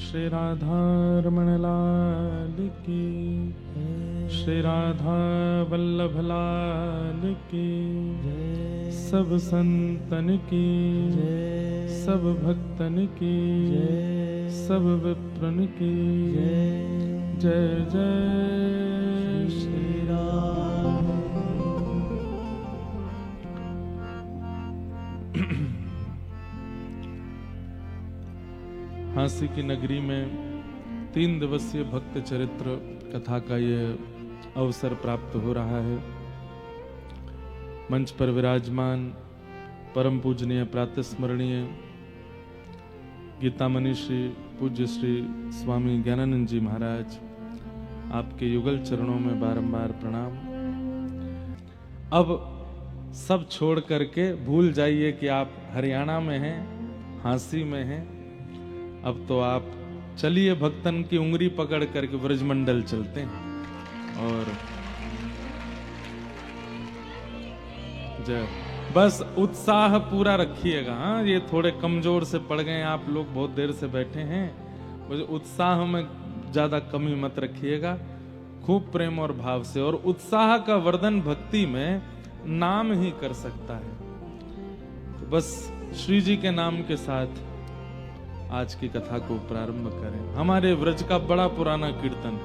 श्री राधा रमण लाल की, श्री राधा वल्लभ लाल की, सब संतन की, सब भक्तन की, सब विप्रन की जय जय श्री राम। हांसी की नगरी में 3 दिवसीय भक्त चरित्र कथा का ये अवसर प्राप्त हो रहा है। मंच पर विराजमान परम पूजनीय प्रातस्मरणीय गीतामणि श्री पूज्य श्री स्वामी ज्ञानानंद जी महाराज, आपके युगल चरणों में बारंबार प्रणाम। अब सब छोड़ करके भूल जाइए कि आप हरियाणा में हैं, हांसी में हैं। अब तो आप चलिए भक्तन की उंगली पकड़ करके ब्रजमंडल चलते हैं। और जय, बस उत्साह पूरा रखिएगा। हाँ, ये थोड़े कमजोर से पड़ गए आप लोग, बहुत देर से बैठे हैं। उत्साह में ज्यादा कमी मत रखिएगा, खूब प्रेम और भाव से। और उत्साह का वर्धन भक्ति में नाम ही कर सकता है। तो बस श्री जी के नाम के साथ आज की कथा को प्रारंभ करें। हमारे व्रज का बड़ा पुराना कीर्तन,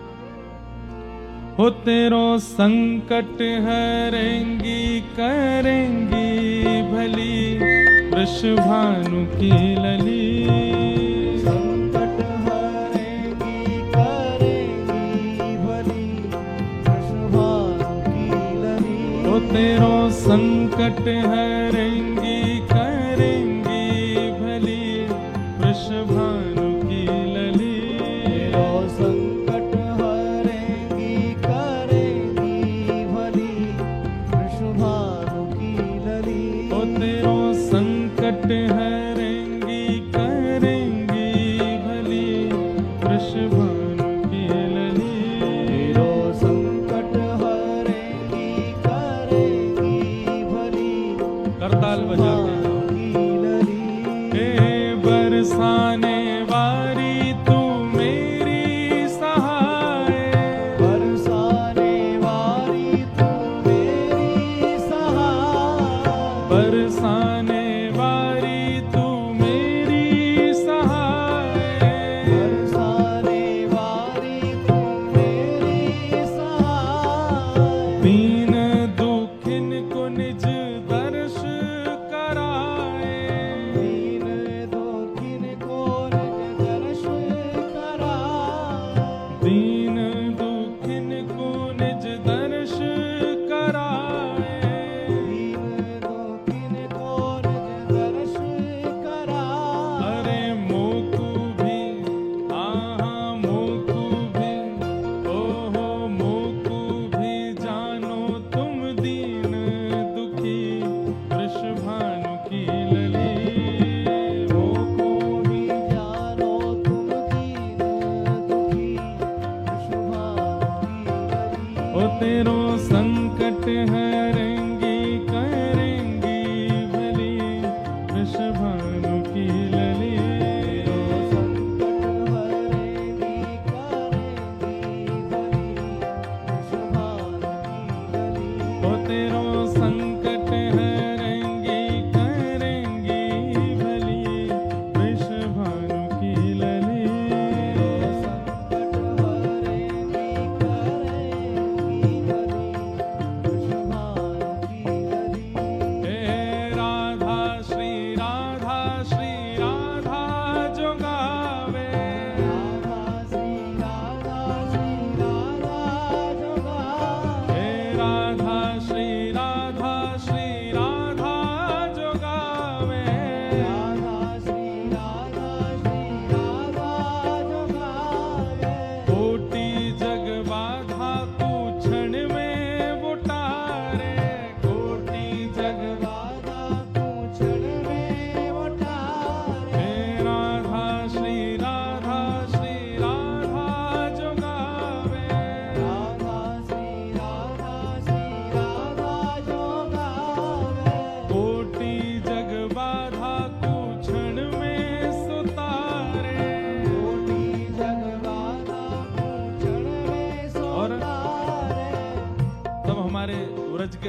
हो तेरो संकट हरेंगी करेंगी भली वृषभानु की लली। संकट हरेंगी करेंगी भली वृषभानु की लली। हो तेरो संकट हरेंगी करेंगी भली वृषभानु की लली। तेरो संकट हरेंगी करेंगी भली वृषभानु की लली। ओ तेरो संकट हरेंगी करेंगी भली वृषभानु की लली। तेरो संकट हरेंगी करेंगी भली। करताल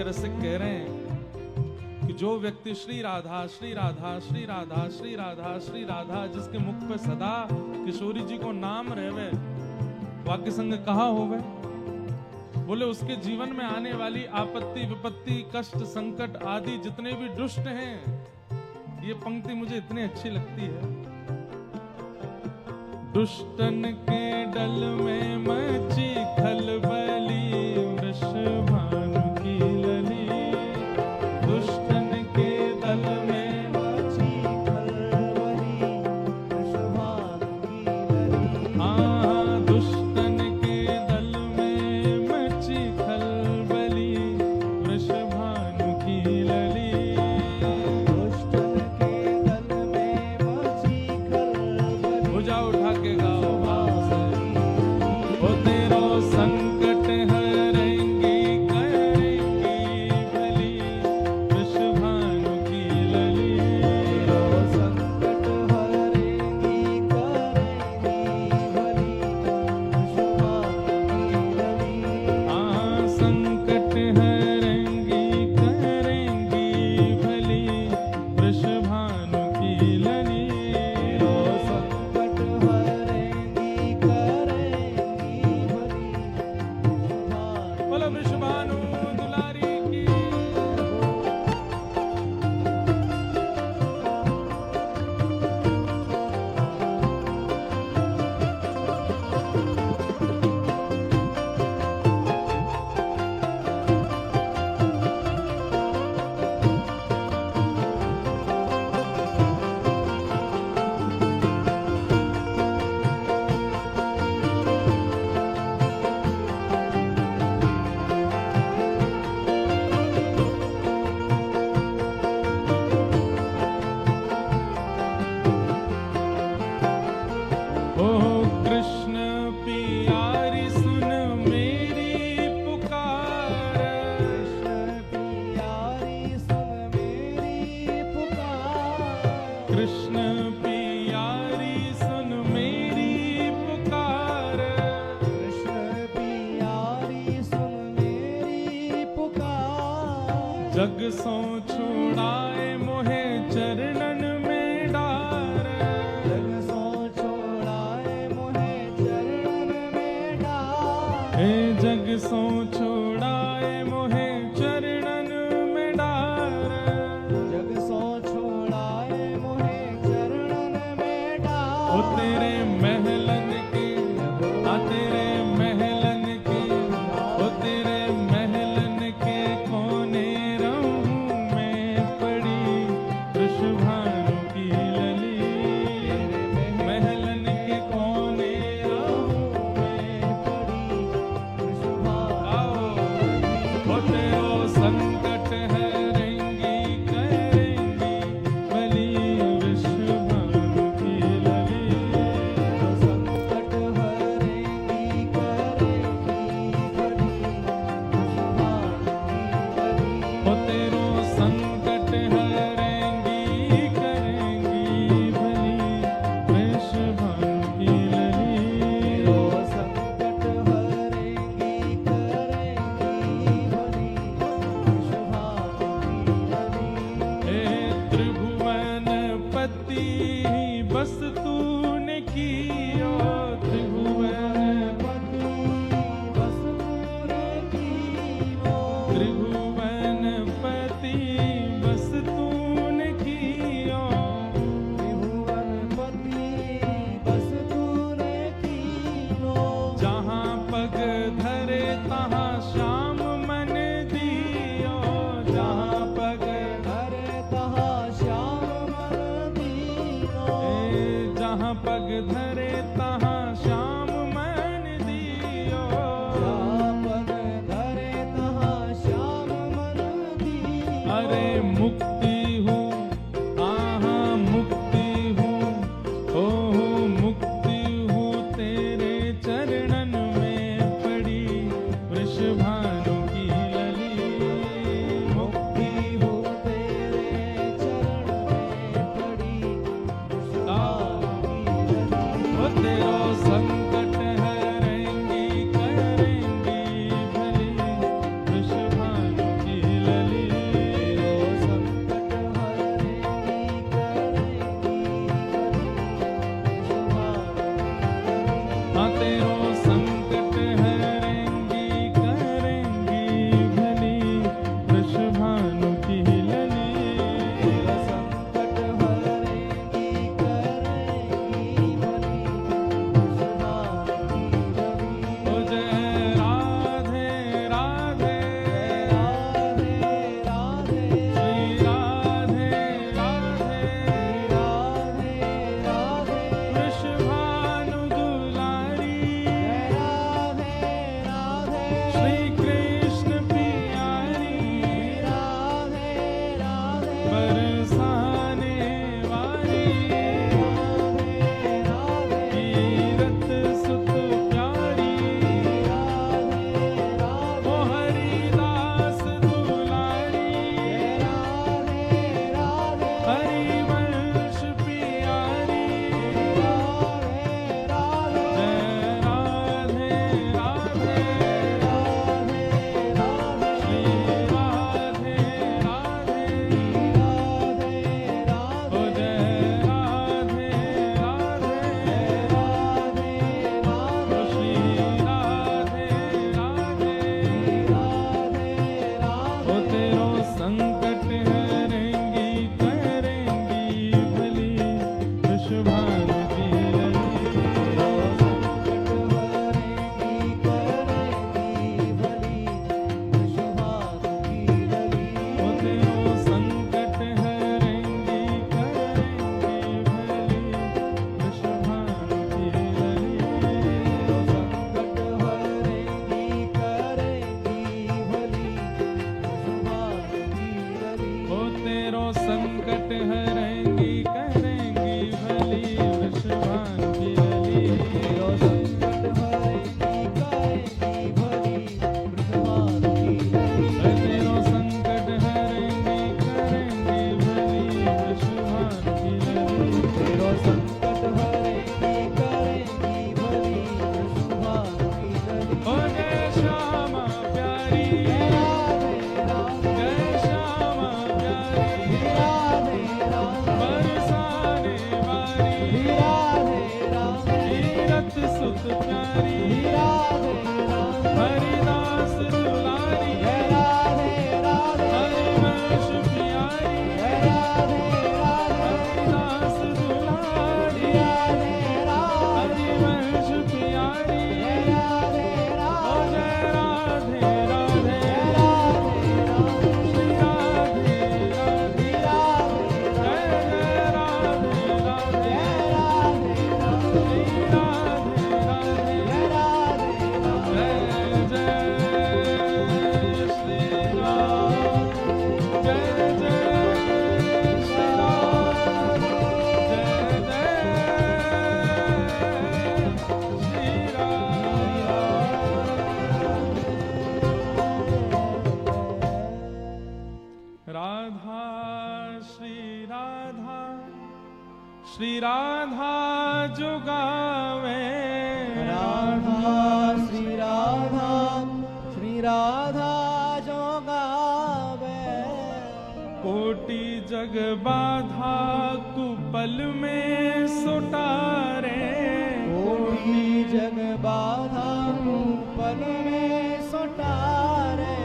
के रसिक कह रहे हैं कि जो व्यक्ति श्री राधा श्री राधा श्री राधा श्री राधा श्री राधा जिसके मुख पे सदा किशोरी जी को नाम रहवे, वाक्य संग कहा होवे, बोले उसके जीवन में आने वाली आपत्ति विपत्ति कष्ट संकट आदि जितने भी दुष्ट हैं। ये पंक्ति मुझे इतनी अच्छी लगती है। दुष्टन के डल में मची खलबली, वृषभानु की लली। दुष्टन के दल में मची खलबली, वृषभानु की लली। हाँ, दुष्टन के दल में मची खलबली, वृषभानु की लली। दुष्टन के दल में मची खलबली, भुजा उठा के गाओ। ओ तेरो संकट हरेंगी करेंगी भली, वृषभानु की लली। तेरो संकट हरेंगी करेंगी भली, वृषभानु की लली। हाँ, संकट हरेंगी करेंगी भली, वृषभानु की लली। तेरो संकट हरेंगी करेंगी भली, वृषभानु। बोलो वृषभानु दुलारी की। ओ कृष्ण प्यारी सुन मेरी पुकार। कृष्ण प्यारी सुन मेरी पुकार। कृष्ण प्यारी सुन मेरी कृष्ण प्यारी सुन मेरी पुकार। पुकार। जग सो छोड़ाए मोहे चरणन में डार। जग सो छोड़ाए मोहे चरणन में डार। हे जग सो छोड़ाए मोहे चरणन में डार। जग सो छोड़ाए मोहे चरणन में डार। ओ तेरे महलन के, आ तेरे महलन के, ओ तेरे महलन के कोने रहूं मैं पड़ी, वृषभानु की लली। महलन के कोने रहूं मैं पड़ी, वृषभानु आओ। की ओ तेरो संकट हरेंगी करेंगी भली, वृषभानु की लली। संकट हरेंगी करेंगी भली, वृषभानु की लली। ओ तेरो संकट हरेंगी करेंगी भली, वृषभानु की लली। तेरो संकट हरेंगी करेंगी भली, वृषभानु की लली। हे त्रिभुवन पति बस तूने कियो, त्रिभुवन पति बस तूने कीनो। त्रिभुवन पति बस तूने कियो। त्रिभुवन पति बस तूने कीनो। जहाँ पग धरे तहाँ श्याम मन दियो। जहाँ पग हरे तहाँ श्याम मन दीनो। जहाँ पग धरे तहाँ श्याम मन दियो। जहाँ पग धरे तहाँ श्याम मन दीनो। अरे मुक्ति हूँ, आहा मुक्ति हूँ, हो मुक्ति हूँ तेरे चरणन में पड़ी, वृषभानु की लली। मुक्ति हो तेरे चरण में पड़ी, वृषभानु की लली। ओ तेरो जग बाधा कुपल में सुटारे, कोटि जग बाधा कुपल में सुटारे,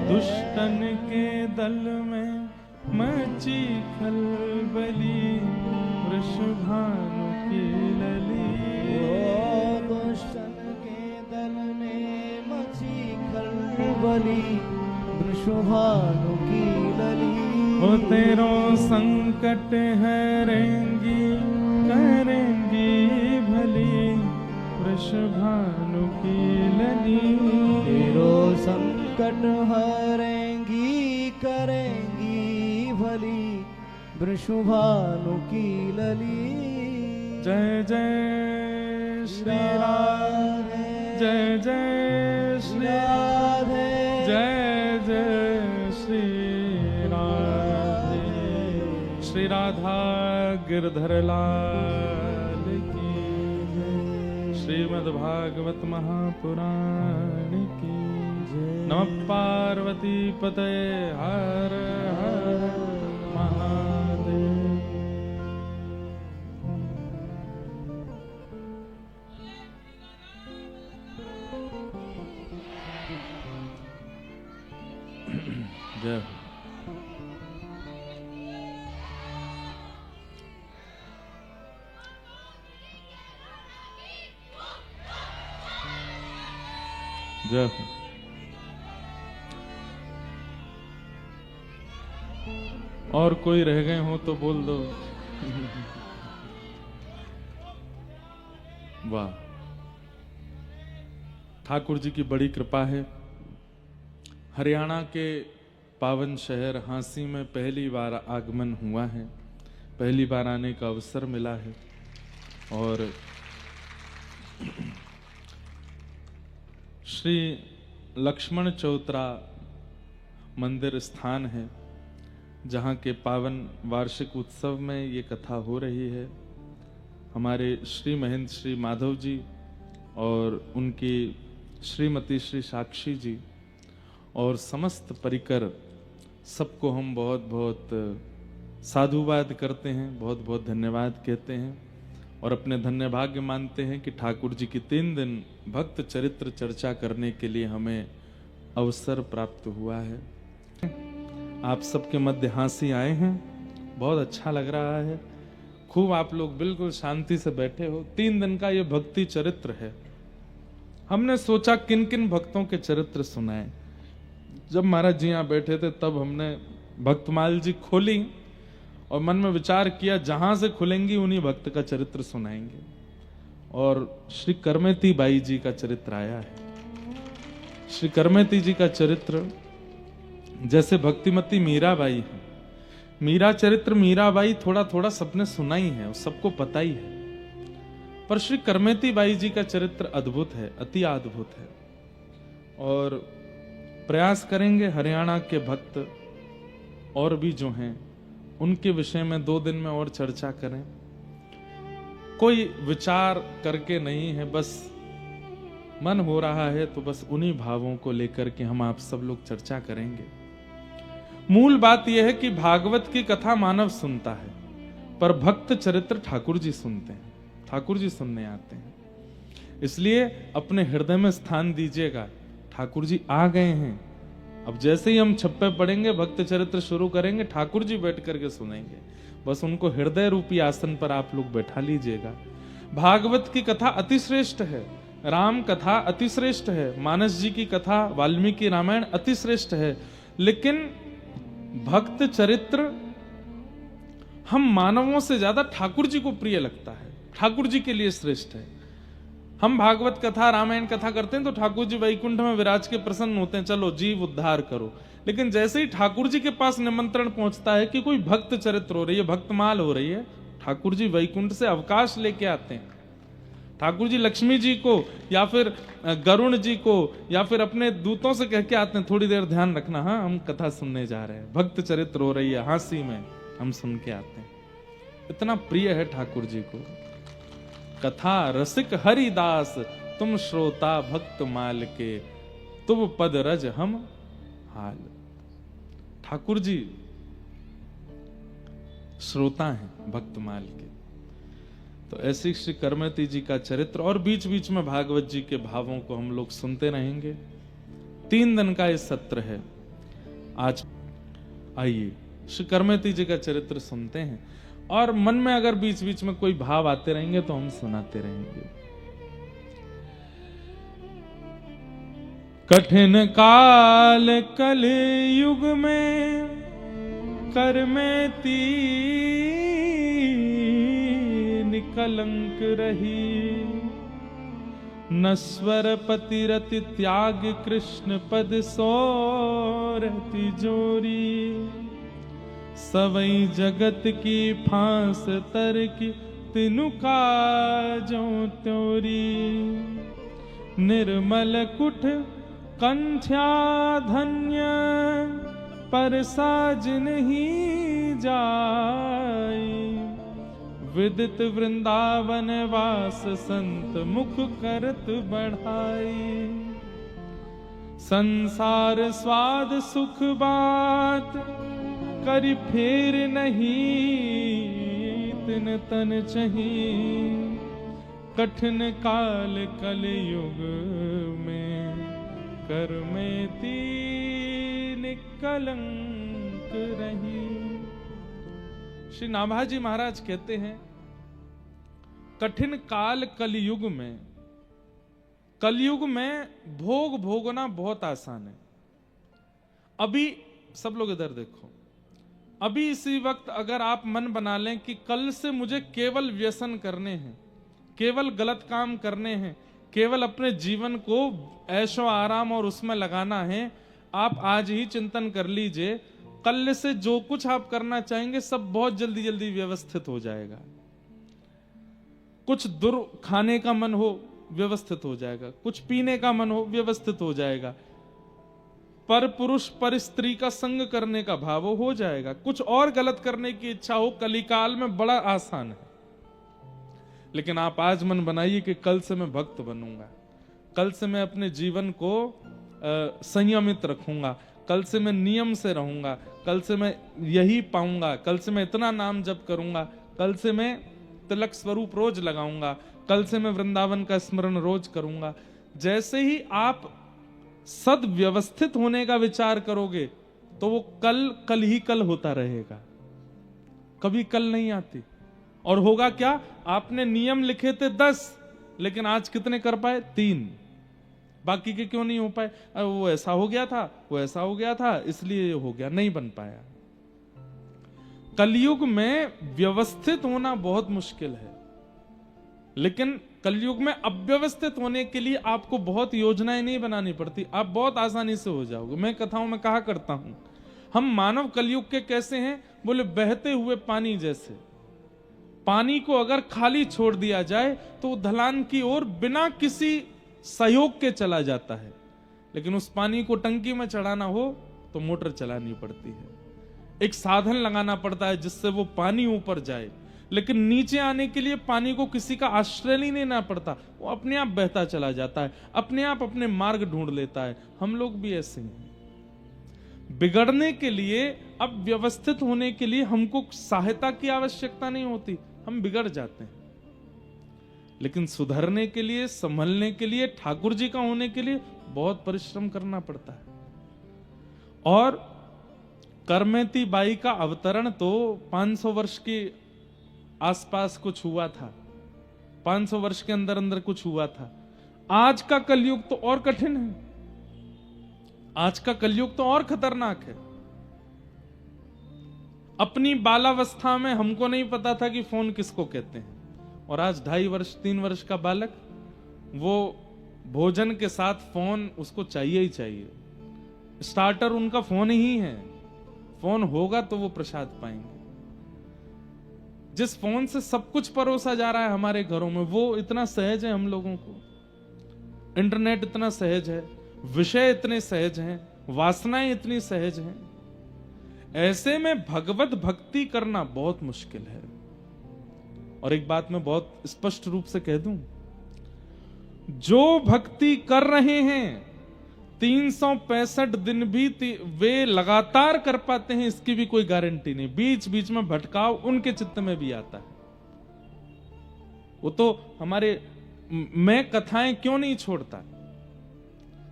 दुष्टन के दल में मची खलबली, वृषभानु की लली। ओ दुष्टन के दल में मची खलबली, वृषभानु की लली। ओ तेरो संकट हरेंगी करेंगी भली, वृषभानु की लली। तेरो संकट हरेंगी करेंगी भली, वृषभानु की लली। जय जय श्री राधे, जय जय श्री राधे, जय जय श्री राधे। श्री राधा गिरधर लाल की जय। श्रीमद् भागवत महापुराण की जय। नमः पार्वती पतये हर हर महादेव। जय हो। जय हो। और कोई रह गए हो तो बोल दो। वाह, ठाकुर जी की बड़ी कृपा है। हरियाणा के पावन शहर हांसी में पहली बार आगमन हुआ है, पहली बार आने का अवसर मिला है। और श्री लक्ष्मण चौतरा मंदिर स्थान है, जहाँ के पावन वार्षिक उत्सव में ये कथा हो रही है। हमारे श्री महेंद्र श्री माधव जी और उनकी श्रीमती श्री साक्षी जी और समस्त परिकर सबको हम बहुत बहुत साधुवाद करते हैं, बहुत बहुत धन्यवाद कहते हैं और अपने धन्य भाग्य मानते हैं कि ठाकुर जी की 3 दिन भक्त चरित्र चर्चा करने के लिए हमें अवसर प्राप्त हुआ है। आप सबके मध्य हांसी आए हैं, बहुत अच्छा लग रहा है। खूब आप लोग बिल्कुल शांति से बैठे हो। 3 दिन का ये भक्ति चरित्र है। हमने सोचा किन किन भक्तों के चरित्र सुनाएं। जब महाराज जी यहाँ बैठे थे तब हमने भक्तमाल जी खोली और मन में विचार किया जहां से खुलेंगी उन्हीं भक्त का चरित्र सुनाएंगे। और श्री करमेती बाई जी का चरित्र आया है। श्री करमेती जी का चरित्र जैसे भक्तिमती मीराबाई है, मीरा चरित्र मीराबाई थोड़ा थोड़ा सबने सुना ही है, सबको पता ही है, पर श्री करमेती बाई जी का चरित्र अद्भुत है, अति अद्भुत है। और प्रयास करेंगे हरियाणा के भक्त और भी जो हैं उनके विषय में 2 दिन में और चर्चा करें। कोई विचार करके नहीं है, बस मन हो रहा है तो बस उन्हीं भावों को लेकर के हम आप सब लोग चर्चा करेंगे। मूल बात यह है कि भागवत की कथा मानव सुनता है, पर भक्त चरित्र ठाकुर जी सुनते हैं, ठाकुर जी सुनने आते हैं। इसलिए अपने हृदय में स्थान दीजिएगा, ठाकुर जी आ गए हैं। अब जैसे ही हम छप्पे पड़ेंगे, भक्त चरित्र शुरू करेंगे, ठाकुर जी बैठ करके सुनेंगे। बस उनको हृदय रूपी आसन पर आप लोग बैठा लीजिएगा। भागवत की कथा अतिश्रेष्ठ है, राम कथा अतिश्रेष्ठ है, मानस जी की कथा, वाल्मीकि रामायण अतिश्रेष्ठ है, लेकिन भक्त चरित्र हम मानवों से ज्यादा ठाकुर जी को प्रिय लगता है, ठाकुर जी के लिए श्रेष्ठ है। हम भागवत कथा रामायण कथा करते हैं तो ठाकुर जी वैकुंठ में विराज के प्रसन्न होते हैं, चलो जीव उद्धार करो। लेकिन जैसे ही ठाकुर जी के पास निमंत्रण पहुंचता है कि कोई भक्त चरित्र हो रही है, भक्तमाल हो रही है, ठाकुर जी वैकुंठ से अवकाश लेके आते हैं। ठाकुर जी लक्ष्मी जी को या फिर गरुण जी को या फिर अपने दूतों से कह के आते हैं, थोड़ी देर ध्यान रखना, हाँ हम कथा सुनने जा रहे हैं, भक्त चरित्र हो रही है, हांसी में हम सुन के आते हैं। इतना प्रिय है ठाकुर जी को। कथा रसिक हरिदास तुम श्रोता भक्त माल के, तुम पद रज हम हाल। ठाकुर जी श्रोता हैं भक्तमाल के। तो ऐसी श्री करमती जी का चरित्र और बीच बीच में भागवत जी के भावों को हम लोग सुनते रहेंगे। 3 दिन का ये सत्र है। आज आइए श्री करमती जी का चरित्र सुनते हैं, और मन में अगर बीच बीच में कोई भाव आते रहेंगे तो हम सुनाते रहेंगे। कठिन काल कल युग में करमती निकलंक रही, नश्वर पतिरति त्याग कृष्ण पद सोरति जोरी, सवई जगत की फांस तर की तिनु काजो त्योरी, निर्मल कुठ कंठ्या धन्य पर साज नहीं जाई, विदित वृंदावन वास संत मुख करत बढ़ाई, संसार स्वाद सुख बात करि फेर नहीं तिन तन चही, कठिन काल कलयुग में करमती निकलंक रही। श्री नाभाजी महाराज कहते हैं, कठिन काल कलयुग में, कलयुग में भोग भोगना बहुत आसान है। अभी सब लोग इधर देखो, अभी इसी वक्त अगर आप मन बना लें कि कल से मुझे केवल व्यसन करने हैं, केवल गलत काम करने हैं, केवल अपने जीवन को ऐशो आराम और उसमें लगाना है, आप आज ही चिंतन कर लीजिए, कल से जो कुछ आप करना चाहेंगे सब बहुत जल्दी जल्दी व्यवस्थित हो जाएगा। कुछ दुर खाने का मन हो व्यवस्थित हो जाएगा, कुछ पीने का मन हो व्यवस्थित हो जाएगा, पर पुरुष पर स्त्री का संग करने का भाव हो जाएगा, कुछ और गलत करने की इच्छा हो कलिकाल में बड़ा आसान है। लेकिन आप आज मन बनाइए कि कल से मैं भक्त बनूंगा, कल से मैं अपने जीवन को संयमित रखूंगा, कल से मैं नियम से रहूंगा, कल से मैं यही पाऊंगा, कल से मैं इतना नाम जप करूंगा, कल से मैं तिलक स्वरूप रोज लगाऊंगा, कल से मैं वृंदावन का स्मरण रोज करूंगा। जैसे ही आप सद व्यवस्थित होने का विचार करोगे तो वो कल कल ही कल होता रहेगा, कभी कल नहीं आती। और होगा क्या, आपने नियम लिखे थे 10, लेकिन आज कितने कर पाए? 3। बाकी के क्यों नहीं हो पाए? वो ऐसा हो गया था, वो ऐसा हो गया था, इसलिए हो गया, नहीं बन पाया। कलयुग में व्यवस्थित होना बहुत मुश्किल है, लेकिन कलयुग में अव्यवस्थित होने के लिए आपको बहुत योजनाएं नहीं बनानी पड़ती, आप बहुत आसानी से हो जाओगे। मैं कथाओं में कहा करता हूं, हम मानव कलयुग के कैसे हैं? बोले बहते हुए पानी जैसे। पानी को अगर खाली छोड़ दिया जाए तो ढलान की ओर बिना किसी सहयोग के चला जाता है, लेकिन उस पानी को टंकी में चढ़ाना हो तो मोटर चलानी पड़ती है, एक साधन लगाना पड़ता है जिससे वो पानी ऊपर जाए। लेकिन नीचे आने के लिए पानी को किसी का आश्रय नहीं लेना पड़ता, वो अपने आप बहता चला जाता है, अपने आप अपने मार्ग ढूंढ लेता है। हम लोग भी ऐसे हैं। बिगड़ने के लिए, अब व्यवस्थित होने के लिए हमको सहायता की आवश्यकता नहीं होती, हम बिगड़ जाते हैं। लेकिन सुधरने के लिए, संभलने के लिए, ठाकुर जी का होने के लिए बहुत परिश्रम करना पड़ता है। और करमती बाई का अवतरण तो 500 वर्ष के आसपास कुछ हुआ था, 500 वर्ष के अंदर अंदर कुछ हुआ था। आज का कलयुग तो और कठिन है, आज का कलयुग तो और खतरनाक है। अपनी बालावस्था में हमको नहीं पता था कि फोन किसको कहते हैं, और आज 2.5 वर्ष 3 वर्ष का बालक, वो भोजन के साथ फोन उसको चाहिए ही चाहिए। स्टार्टर उनका फोन ही है, फोन होगा तो वो प्रसाद पाएंगे। जिस फोन से सब कुछ परोसा जा रहा है हमारे घरों में, वो इतना सहज है हम लोगों को, इंटरनेट इतना सहज है, विषय इतने सहज हैं, वासनाएं इतनी सहज हैं। ऐसे में भगवत भक्ति करना बहुत मुश्किल है। और एक बात मैं बहुत स्पष्ट रूप से कह दूं, जो भक्ति कर रहे हैं 365 दिन भी वे लगातार कर पाते हैं, इसकी भी कोई गारंटी नहीं। बीच बीच में भटकाव उनके चित्त में भी आता है। वो तो हमारे मैं कथाएं क्यों नहीं छोड़ता,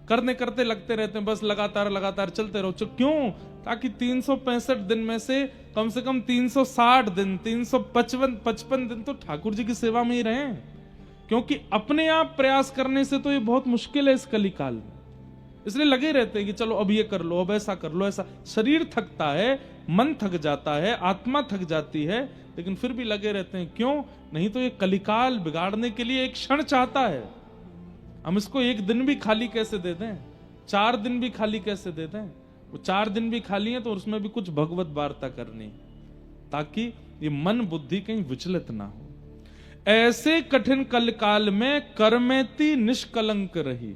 करने करते लगते रहते हैं, बस लगातार लगातार चलते रहो। क्यों? ताकि 365 दिन में से कम 360 दिन 355 दिन तो ठाकुर जी की सेवा में ही रहे। क्योंकि अपने आप प्रयास करने से तो ये बहुत मुश्किल है इस कलिकाल में, इसलिए लगे रहते हैं कि चलो अब ये कर लो, अब ऐसा कर लो, ऐसा। शरीर थकता है, मन थक जाता है, आत्मा थक जाती है, लेकिन फिर भी लगे रहते हैं। क्यों? नहीं तो ये कलिकाल बिगाड़ने के लिए एक क्षण चाहता है। हम इसको एक दिन भी खाली कैसे दे दें, 4 दिन भी खाली कैसे दे दें। वो 4 दिन भी खाली है तो उसमें भी कुछ भगवत वार्ता करनी, ताकि ये मन बुद्धि कहीं विचलित ना हो। ऐसे कठिन कलकाल में कर्मेती निष्कलंक रही।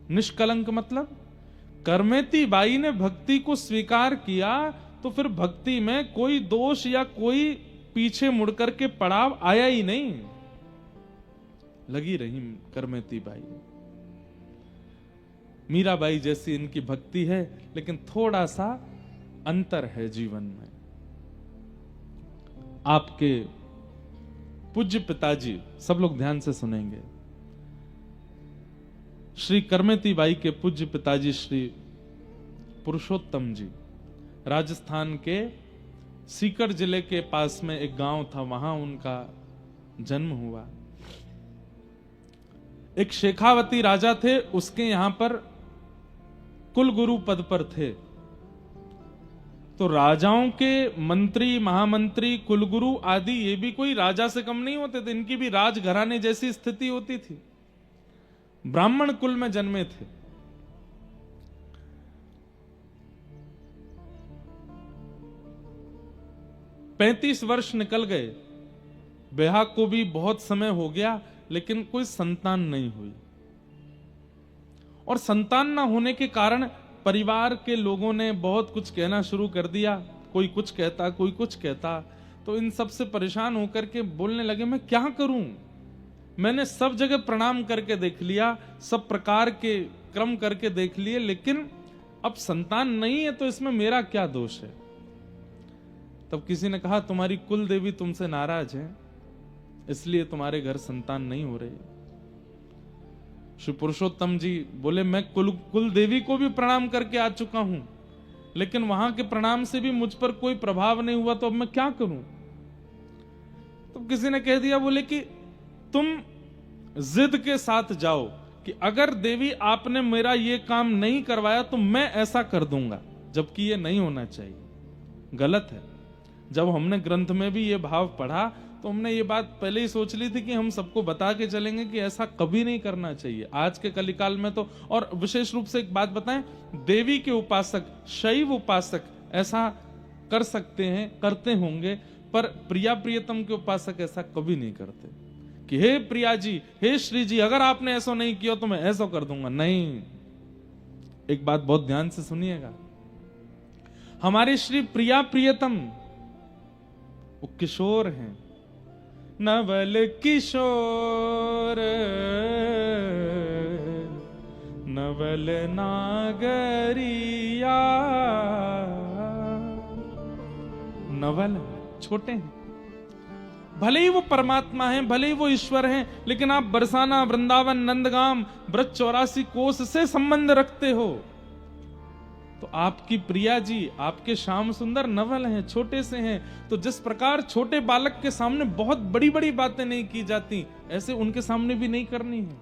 निष्कलंक मतलब कर्मेती बाई ने भक्ति को स्वीकार किया तो फिर भक्ति में कोई दोष या कोई पीछे मुड़कर के पड़ाव आया ही नहीं, लगी रही कर्मेती बाई। मीराबाई जैसी इनकी भक्ति है, लेकिन थोड़ा सा अंतर है जीवन में। आपके पूज्य पिताजी, सब लोग ध्यान से सुनेंगे, श्री कर्मेती बाई के पूज्य पिताजी श्री पुरुषोत्तम जी राजस्थान के सीकर जिले के पास में एक गांव था, वहां उनका जन्म हुआ। एक शेखावती राजा थे, उसके यहां पर कुलगुरु पद पर थे। तो राजाओं के मंत्री, महामंत्री, कुलगुरु आदि ये भी कोई राजा से कम नहीं होते थे, इनकी भी राजघराने जैसी स्थिति होती थी। ब्राह्मण कुल में जन्मे थे। पैंतीस वर्ष निकल गए, ब्याह को भी बहुत समय हो गया, लेकिन कोई संतान नहीं हुई। और संतान ना होने के कारण परिवार के लोगों ने बहुत कुछ कहना शुरू कर दिया। कोई कुछ कहता, कोई कुछ कहता। तो इन सब से परेशान होकर के बोलने लगे, मैं क्या करूं? मैंने सब जगह प्रणाम करके देख लिया, सब प्रकार के क्रम करके देख लिए, लेकिन अब संतान नहीं है, तो इसमें मेरा क्या दोष है? तब किसी ने कहा, तुम्हारी कुल देवी तुमसे नाराज है, इसलिए तुम्हारे घर संतान नहीं हो रही। श्री पुरुषोत्तम जी बोले, मैं कुल देवी को भी प्रणाम करके आ चुका हूं, लेकिन वहां के प्रणाम से भी मुझ पर कोई प्रभाव नहीं हुआ, तो अब मैं क्या करूं? तो किसी ने कह दिया, बोले कि तुम जिद के साथ जाओ कि अगर देवी आपने मेरा ये काम नहीं करवाया तो मैं ऐसा कर दूंगा, जबकि ये नहीं होना चाहिए, गलत है। जब हमने ग्रंथ में भी ये भाव पढ़ा तो हमने ये बात पहले ही सोच ली थी कि हम सबको बता के चलेंगे कि ऐसा कभी नहीं करना चाहिए। आज के कलिकाल में तो, और विशेष रूप से एक बात बताएं, देवी के उपासक, शैव उपासक ऐसा कर सकते हैं, करते होंगे, पर प्रिया प्रियतम के उपासक ऐसा कभी नहीं करते कि हे प्रिया जी, हे श्री जी, अगर आपने ऐसा नहीं किया तो मैं ऐसा कर दूंगा। नहीं, एक बात बहुत ध्यान से सुनिएगा, हमारे श्री प्रिया प्रियतम वो किशोर हैं, नवल किशोर नवल नागरिया। नवल छोटे हैं, भले ही वो परमात्मा हैं, भले ही वो ईश्वर हैं, लेकिन आप बरसाना, वृंदावन, नंदगाम, ब्रज 84 कोस से संबंध रखते हो। तो आपकी प्रिया जी, आपके श्याम सुंदर नवल हैं, छोटे से हैं। तो जिस प्रकार छोटे बालक के सामने बहुत बड़ी बड़ी बातें नहीं की जाती, ऐसे उनके सामने भी नहीं करनी है।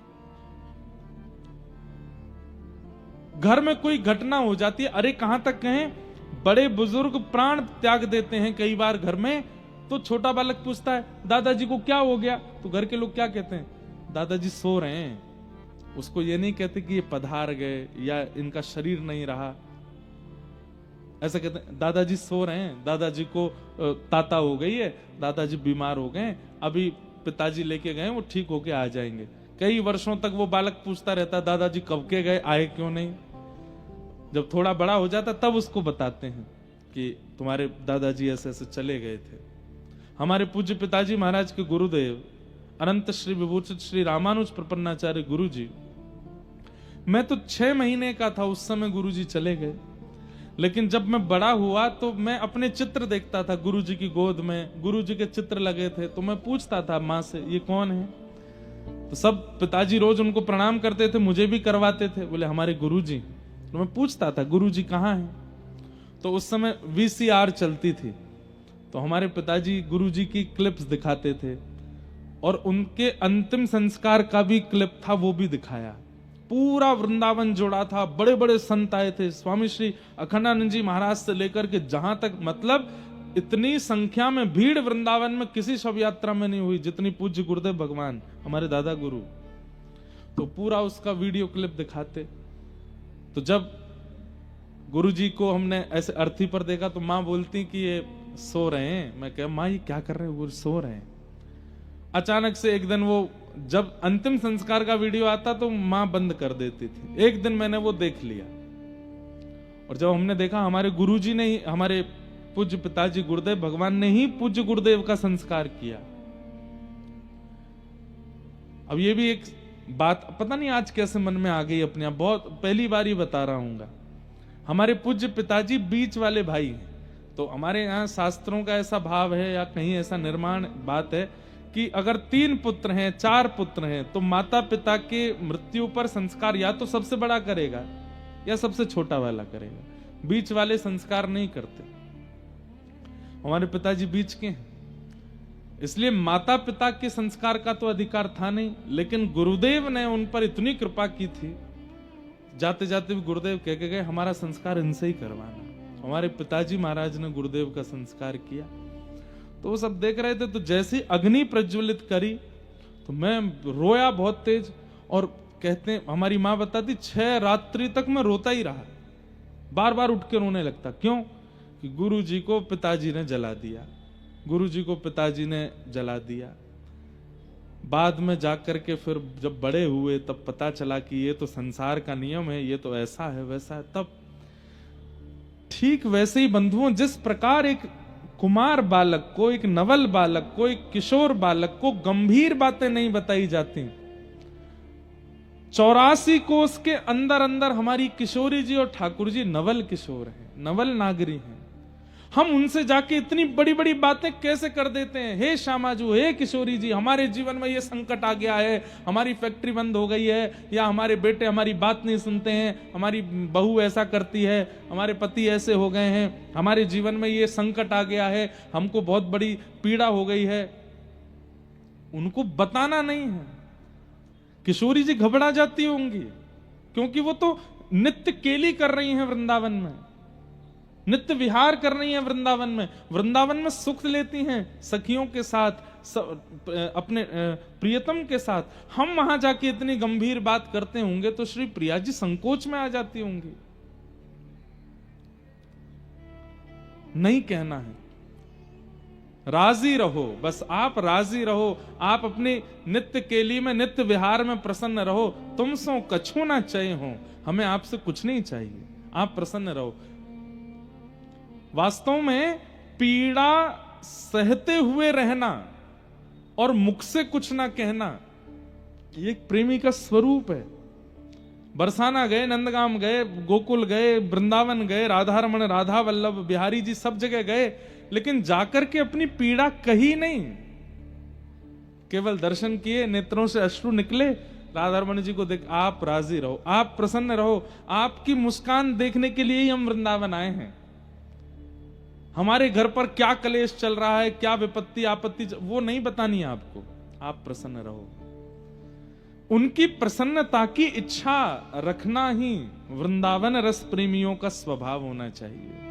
घर में कोई घटना हो जाती है, अरे कहां तक कहें, बड़े बुजुर्ग प्राण त्याग देते हैं कई बार घर में, तो छोटा बालक पूछता है, दादाजी को क्या हो गया? तो घर के लोग क्या कहते हैं? दादाजी सो रहे हैं। उसको ये नहीं कहते कि ये पधार गए या इनका शरीर नहीं रहा, ऐसा कहते हैं दादाजी सो रहे हैं, दादाजी को ताता हो गई है, दादाजी बीमार हो गए, अभी पिताजी लेके गए, वो ठीक होके आ जाएंगे। कई वर्षों तक वो बालक पूछता रहता है, दादाजी कब के गए, आए क्यों नहीं? जब थोड़ा बड़ा हो जाता तब उसको बताते हैं कि तुम्हारे दादाजी ऐसे ऐसे चले गए थे। हमारे पूज्य पिताजी महाराज के गुरुदेव अनंत श्री विभूषित श्री रामानुज प्रपन्नाचार्य गुरु जी मैं तो 6 महीने का था उस समय गुरुजी चले गए। लेकिन जब मैं बड़ा हुआ तो मैं अपने चित्र देखता था गुरुजी की गोद में, गुरुजी के चित्र लगे थे, तो मैं पूछता था माँ से ये कौन है। तो सब पिताजी रोज उनको प्रणाम करते थे, मुझे भी करवाते थे, बोले हमारे गुरुजी। तो मैं पूछता था गुरुजी कहाँ हैं। तो उस समय VCR चलती थी, तो हमारे पिताजी गुरुजी की क्लिप्स दिखाते थे और उनके अंतिम संस्कार का भी क्लिप था, वो भी दिखाया। पूरा वृंदावन जोड़ा था, बड़े बड़े संत आए थे, स्वामी श्री अखंडानंद जी महाराज से लेकर के जहां तक, मतलब इतनी संख्या में भीड़ वृंदावन में किसी शव यात्रा में नहीं हुई जितनी पूज्य गुरुदेव भगवान हमारे दादा गुरु। तो पूरा उसका वीडियो क्लिप दिखाते। तो जब गुरुजी को हमने ऐसे अर्थी पर देखा तो माँ बोलती कि ये सो रहे हैं। मैं कह माँ ये क्या कर रहे हैं, वो सो रहे हैं। अचानक से एक दिन वो जब अंतिम संस्कार का वीडियो आता तो माँ बंद कर देती थी। एक दिन मैंने वो देख लिया और जब हमने देखा हमारे गुरुजी ने ही, हमारे पूज्य पिताजी गुरुदेव भगवान ने ही पूज्य गुरुदेव का संस्कार किया। अब ये भी एक बात पता नहीं आज कैसे मन में आ गई अपने आप, बहुत पहली बार ही बता रहा हूं। हमारे पूज्य पिताजी बीच वाले भाई हैं। तो हमारे यहाँ शास्त्रों का ऐसा भाव है या कहीं ऐसा निर्माण बात है कि अगर 3 पुत्र हैं, 4 पुत्र हैं, तो माता पिता के मृत्यु पर संस्कार या तो सबसे बड़ा करेगा या सबसे छोटा वाला करेगा, बीच वाले संस्कार नहीं करते। हमारे पिताजी बीच के हैं, इसलिए माता पिता के संस्कार का तो अधिकार था नहीं, लेकिन गुरुदेव ने उन पर इतनी कृपा की थी, जाते जाते भी गुरुदेव कह के गए हमारा संस्कार इनसे ही करवाना। हमारे पिताजी महाराज ने गुरुदेव का संस्कार किया। तो वो सब देख रहे थे, तो जैसे अग्नि प्रज्वलित करी तो मैं रोया बहुत तेज। और कहते हैं हमारी माँ बताती 6 रात्रि तक मैं रोता ही रहा, बार बार उठ के रोने लगता। क्यों? कि गुरुजी को पिताजी ने जला दिया, गुरुजी को पिताजी ने जला दिया। बाद में जाकर के फिर जब बड़े हुए तब पता चला कि ये तो संसार का नियम है, ये तो ऐसा है वैसा है। तब ठीक वैसे ही बंधुओं, जिस प्रकार एक कुमार बालक को, एक नवल बालक को, एक किशोर बालक को गंभीर बातें नहीं बताई जाती, 84 कोस के अंदर अंदर हमारी किशोरी जी और ठाकुर जी नवल किशोर हैं, नवल नागरी हैं। हम उनसे जाके इतनी बड़ी बड़ी बातें कैसे कर देते हैं। हे श्यामाजू, हे किशोरी जी, हमारे जीवन में ये संकट आ गया है, हमारी फैक्ट्री बंद हो गई है, या हमारे बेटे हमारी बात नहीं सुनते हैं, हमारी बहू ऐसा करती है, हमारे पति ऐसे हो गए हैं, हमारे जीवन में ये संकट आ गया है, हमको बहुत बड़ी पीड़ा हो गई है। उनको बताना नहीं है। किशोरी जी घबरा जाती होंगी, क्योंकि वो तो नित्य केली कर रही हैं वृंदावन में, नित्य विहार कर रही हैं वृंदावन में, वृंदावन में सुख लेती हैं सखियों के साथ, अपने प्रियतम के साथ। हम वहां जाके इतनी गंभीर बात करते होंगे तो श्री प्रिया जी संकोच में आ जाती होंगी। नहीं कहना है, राजी रहो, बस आप राजी रहो, आप अपनी नित्य केली में, नित्य विहार में प्रसन्न रहो। तुम सो कछु ना चाहिए हो, हमें आपसे कुछ नहीं चाहिए, आप प्रसन्न रहो। वास्तव में पीड़ा सहते हुए रहना और मुख से कुछ ना कहना, ये एक प्रेमी का स्वरूप है। बरसाना गए, नंदगाम गए, गोकुल गए, वृंदावन गए, राधा रमन, राधा वल्लभ, बिहारी जी सब जगह गए, लेकिन जाकर के अपनी पीड़ा कही नहीं, केवल दर्शन किए, नेत्रों से अश्रु निकले, राधा रमन जी को देख आप राजी रहो, आप प्रसन्न रहो, आपकी मुस्कान देखने के लिए ही हम वृंदावन आए हैं। हमारे घर पर क्या कलेश चल रहा है, क्या विपत्ति आपत्ति, वो नहीं बतानी है आपको, आप प्रसन्न रहो। उनकी प्रसन्नता की इच्छा रखना ही वृंदावन रस प्रेमियों का स्वभाव होना चाहिए।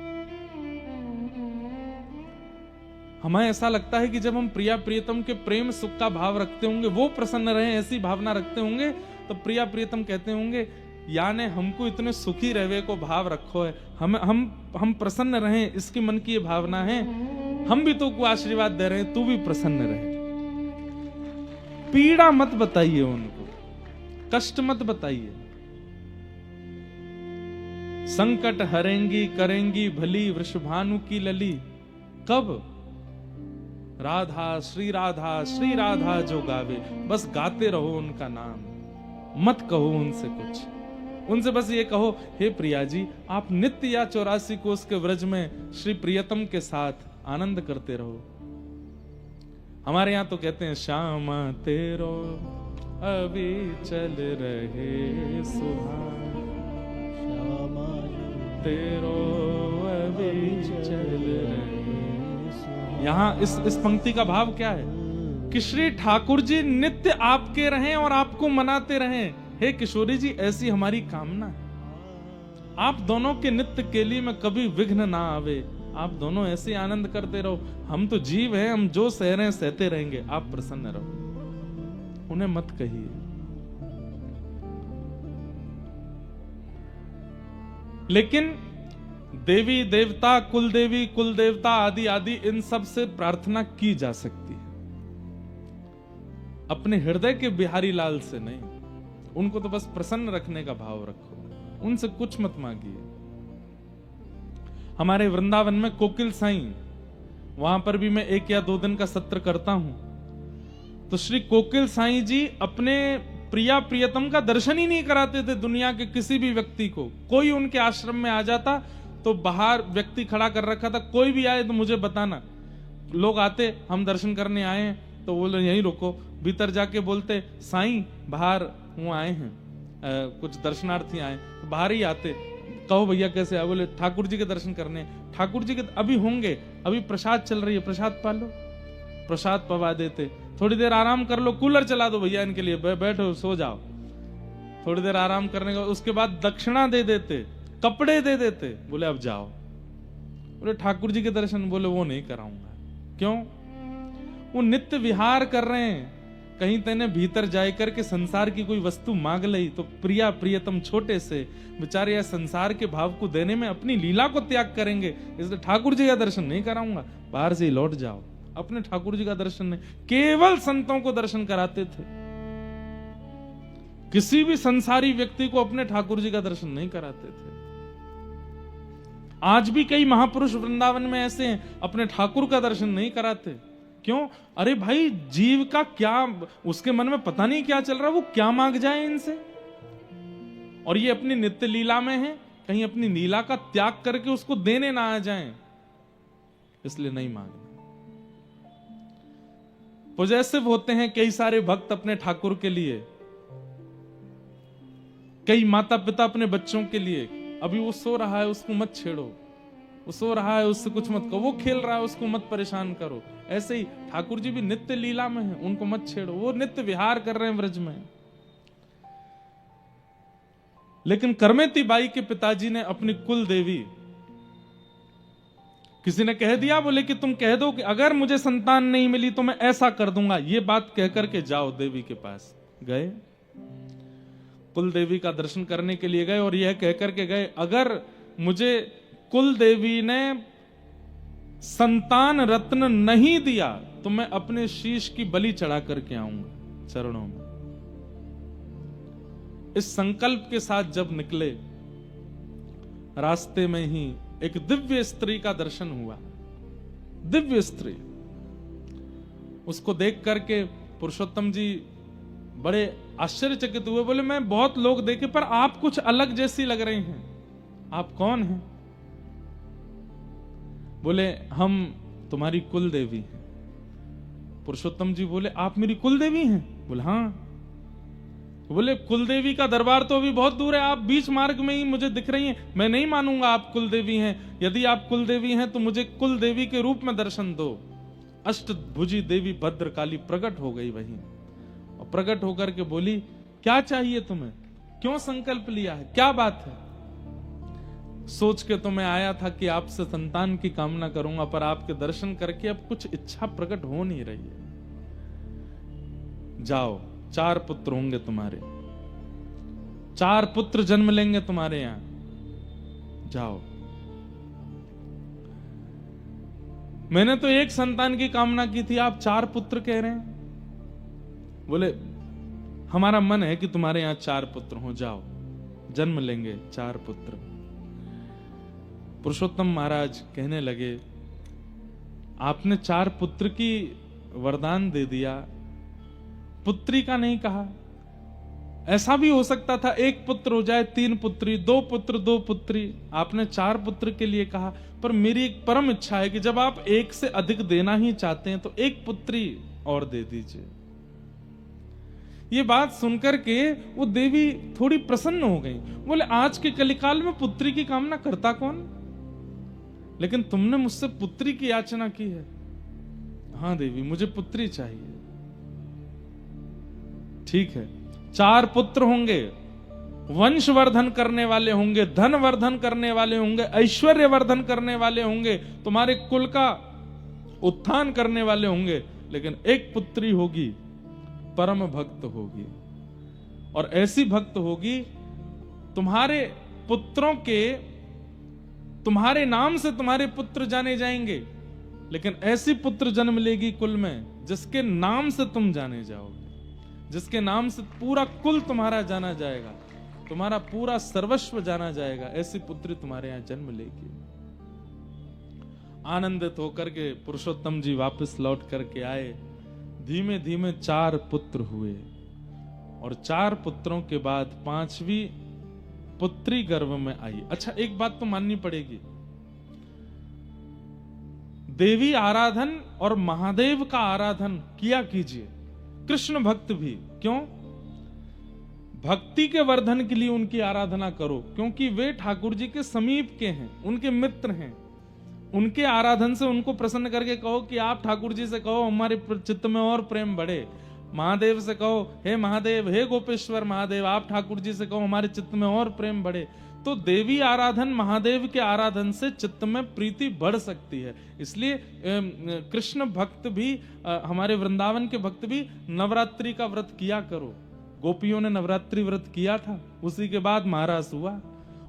हमें ऐसा लगता है कि जब हम प्रिया प्रियतम के प्रेम सुख का भाव रखते होंगे, वो प्रसन्न रहे ऐसी भावना रखते होंगे, तो प्रिया प्रियतम कहते होंगे याने हमको इतने सुखी रहवे को भाव रखो है, हम प्रसन्न रहें, इसकी मन की ये भावना है, हम भी तो को आशीर्वाद दे रहे हैं, तू भी प्रसन्न रहे। पीड़ा मत बताइए उनको, कष्ट मत बताइए। संकट हरेंगी करेंगी भली वृषभानु की लली। कब? राधा श्री राधा जो गावे, बस गाते रहो उनका नाम, मत कहो उनसे कुछ। उनसे बस ये कहो, हे प्रिया जी, आप नित्य या 84 कोस के व्रज में श्री प्रियतम के साथ आनंद करते रहो। हमारे यहाँ तो कहते हैं, श्यामा तेरो अभी चल रहे सुहान, श्यामा तेरो अभी चल रहे सुहान। यहाँ इस पंक्ति का भाव क्या है कि श्री ठाकुर जी नित्य आपके रहें और आपको मनाते रहें। हे किशोरी जी, ऐसी हमारी कामना है। आप दोनों के नित्य के लिए में कभी विघ्न ना आवे, आप दोनों ऐसे आनंद करते रहो। हम तो जीव हैं, हम जो सह रहे हैं सहते रहेंगे, आप प्रसन्न रहो। उन्हें मत कहिए। लेकिन देवी देवता, कुल देवी कुल देवता आदि आदि, इन सब से प्रार्थना की जा सकती है, अपने हृदय के बिहारी लाल से नहीं। उनको तो बस प्रसन्न रखने का भाव रखो, उनसे कुछ मत मांगिए। हमारे वृंदावन में कोकिल साईं, वहां पर भी मैं 1 या 2 दिन का सत्र करता हूं, तो श्री कोकिल साईं जी अपने प्रिया प्रियतम का दर्शन ही नहीं कराते थे दुनिया के किसी भी व्यक्ति को। कोई उनके आश्रम में आ जाता तो बाहर व्यक्ति खड़ा कर रखा था, कोई भी आए तो मुझे बताना। लोग आते, हम दर्शन करने आए हैं, तो बोले यहीं रुको। भीतर जाके बोलते, साईं बाहर वो आए हैं, कुछ दर्शनार्थी आए, तो बाहर ही आते। कहो भैया कैसे आए? बोले ठाकुर जी के दर्शन करने। ठाकुर जी के अभी होंगे, अभी प्रसाद चल रही है, प्रसाद पा लो। प्रसाद पवा देते। थोड़ी देर आराम कर लो, कूलर चला दो भैया इनके लिए, बैठो सो जाओ। थोड़ी देर आराम करने का, उसके बाद दक्षिणा दे देते, कपड़े दे देते, बोले अब जाओ। बोले ठाकुर जी के दर्शन, बोले वो नहीं कराऊंगा। क्यों? वो नित्य विहार कर रहे हैं। कहीं तेने भीतर जाए करके संसार की कोई वस्तु मांग ली तो प्रिया प्रियतम छोटे से बेचारे या संसार के भाव को देने में अपनी लीला को त्याग करेंगे, इसलिए ठाकुर जी का दर्शन नहीं कराऊंगा। बाहर से ही लौट जाओ। अपने ठाकुर जी का दर्शन नहीं, केवल संतों को दर्शन कराते थे। किसी भी संसारी व्यक्ति को अपने ठाकुर जी का दर्शन नहीं कराते थे। आज भी कई महापुरुष वृंदावन में ऐसे हैं, अपने ठाकुर का दर्शन नहीं कराते। क्यों? अरे भाई, जीव का क्या, उसके मन में पता नहीं क्या चल रहा, वो क्या मांग जाए इनसे। और ये अपनी नित्य लीला में है, कहीं अपनी लीला का त्याग करके उसको देने ना आ जाएं, इसलिए नहीं मांगना। पॉजेसिव होते हैं कई सारे भक्त अपने ठाकुर के लिए, कई माता पिता अपने बच्चों के लिए। अभी वो सो रहा है, उसको मत छेड़ो। वो सो रहा है, उससे कुछ मत करो। वो खेल रहा है, उसको मत परेशान करो। ऐसे ही ठाकुर जी भी नित्य लीला में हैं, उनको मत छेड़ो। वो नित्य विहार कर रहे हैं व्रज में। लेकिन करमेती बाई के पिताजी ने अपनी कुल देवी, किसी ने कह दिया, बोले कि तुम कह दो कि अगर मुझे संतान नहीं मिली तो मैं ऐसा कर दूंगा। ये बात कह करके जाओ देवी के पास। गए, कुल देवी का दर्शन करने के लिए गए और यह कह करके गए, अगर मुझे कुल देवी ने संतान रत्न नहीं दिया तो मैं अपने शीश की बलि चढ़ा करके आऊंगा चरणों में। इस संकल्प के साथ जब निकले, रास्ते में ही एक दिव्य स्त्री का दर्शन हुआ। दिव्य स्त्री, उसको देख करके पुरुषोत्तम जी बड़े आश्चर्यचकित हुए। बोले मैं बहुत लोग देखे पर आप कुछ अलग जैसी लग रही हैं, आप कौन हैं? बोले हम तुम्हारी कुल देवी हैं। पुरुषोत्तम जी बोले आप मेरी कुल देवी हैं? बोले हाँ। बोले कुल देवी का दरबार तो अभी बहुत दूर है, आप बीच मार्ग में ही मुझे दिख रही हैं। मैं नहीं मानूंगा आप कुल देवी हैं। यदि आप कुल देवी हैं तो मुझे कुल देवी के रूप में दर्शन दो। अष्टभुजी देवी भद्रकाली प्रकट हो गई वहीं, और प्रकट होकर के बोली क्या चाहिए तुम्हें, क्यों संकल्प लिया है, क्या बात है? सोच के तो मैं आया था कि आपसे संतान की कामना करूंगा, पर आपके दर्शन करके अब कुछ इच्छा प्रकट हो नहीं रही है। जाओ, 4 पुत्र होंगे तुम्हारे, 4 पुत्र जन्म लेंगे तुम्हारे यहां, जाओ। मैंने तो एक संतान की कामना की थी, आप 4 पुत्र कह रहे हैं। बोले हमारा मन है कि तुम्हारे यहां 4 पुत्र हो, जाओ, जन्म लेंगे 4 पुत्र। पुरुषोत्तम महाराज कहने लगे आपने 4 पुत्र की वरदान दे दिया, पुत्री का नहीं कहा। ऐसा भी हो सकता था एक पुत्र हो जाए, 3 पुत्री, 2 पुत्र 2 पुत्री, आपने 4 पुत्र के लिए कहा। पर मेरी एक परम इच्छा है कि जब आप एक से अधिक देना ही चाहते हैं तो एक पुत्री और दे दीजिए। ये बात सुनकर के वो देवी थोड़ी प्रसन्न हो गई। बोले आज के कलिकाल में पुत्री की कामना करता कौन, लेकिन तुमने मुझसे पुत्री की याचना की है। हाँ देवी, मुझे पुत्री चाहिए। ठीक है, 4 पुत्र होंगे, वंशवर्धन करने वाले होंगे, धन वर्धन करने वाले होंगे, ऐश्वर्य वर्धन करने वाले होंगे, तुम्हारे कुल का उत्थान करने वाले होंगे, लेकिन एक पुत्री होगी, परम भक्त होगी। और ऐसी भक्त होगी, तुम्हारे पुत्रों के, तुम्हारे नाम से तुम्हारे पुत्र जाने जाएंगे, लेकिन ऐसी पुत्र जन्म लेगी कुल में जिसके नाम से तुम जाने जाओगे, जिसके नाम से पूरा कुल तुम्हारा जाना जाएगा, तुम्हारा पूरा सर्वस्व जाना जाएगा। ऐसी पुत्री तुम्हारे यहां जन्म लेगी। आनंदित होकर के पुरुषोत्तम जी वापस लौट करके आए। धीमे धीमे 4 पुत्र हुए और 4 पुत्रों के बाद 5वीं पुत्री गर्भ में आई। अच्छा, एक बात तो माननी पड़ेगी, देवी आराधन और महादेव का आराधन किया कीजिए। कृष्ण भक्त भी, क्यों? भक्ति के वर्धन के लिए उनकी आराधना करो, क्योंकि वे ठाकुर जी के समीप के हैं, उनके मित्र हैं। उनके आराधन से उनको प्रसन्न करके कहो कि आप ठाकुर जी से कहो हमारे चित्त में और प्रेम बढ़े। महादेव से कहो, हे महादेव, हे गोपेश्वर महादेव, आप ठाकुर जी से कहो हमारे चित्त में और प्रेम बढ़े। तो देवी आराधन, महादेव के आराधन से चित्त में प्रीति बढ़ सकती है। इसलिए कृष्ण भक्त भी, हमारे वृंदावन के भक्त भी नवरात्रि का व्रत किया करो। गोपियों ने नवरात्रि व्रत किया था, उसी के बाद महारास हुआ,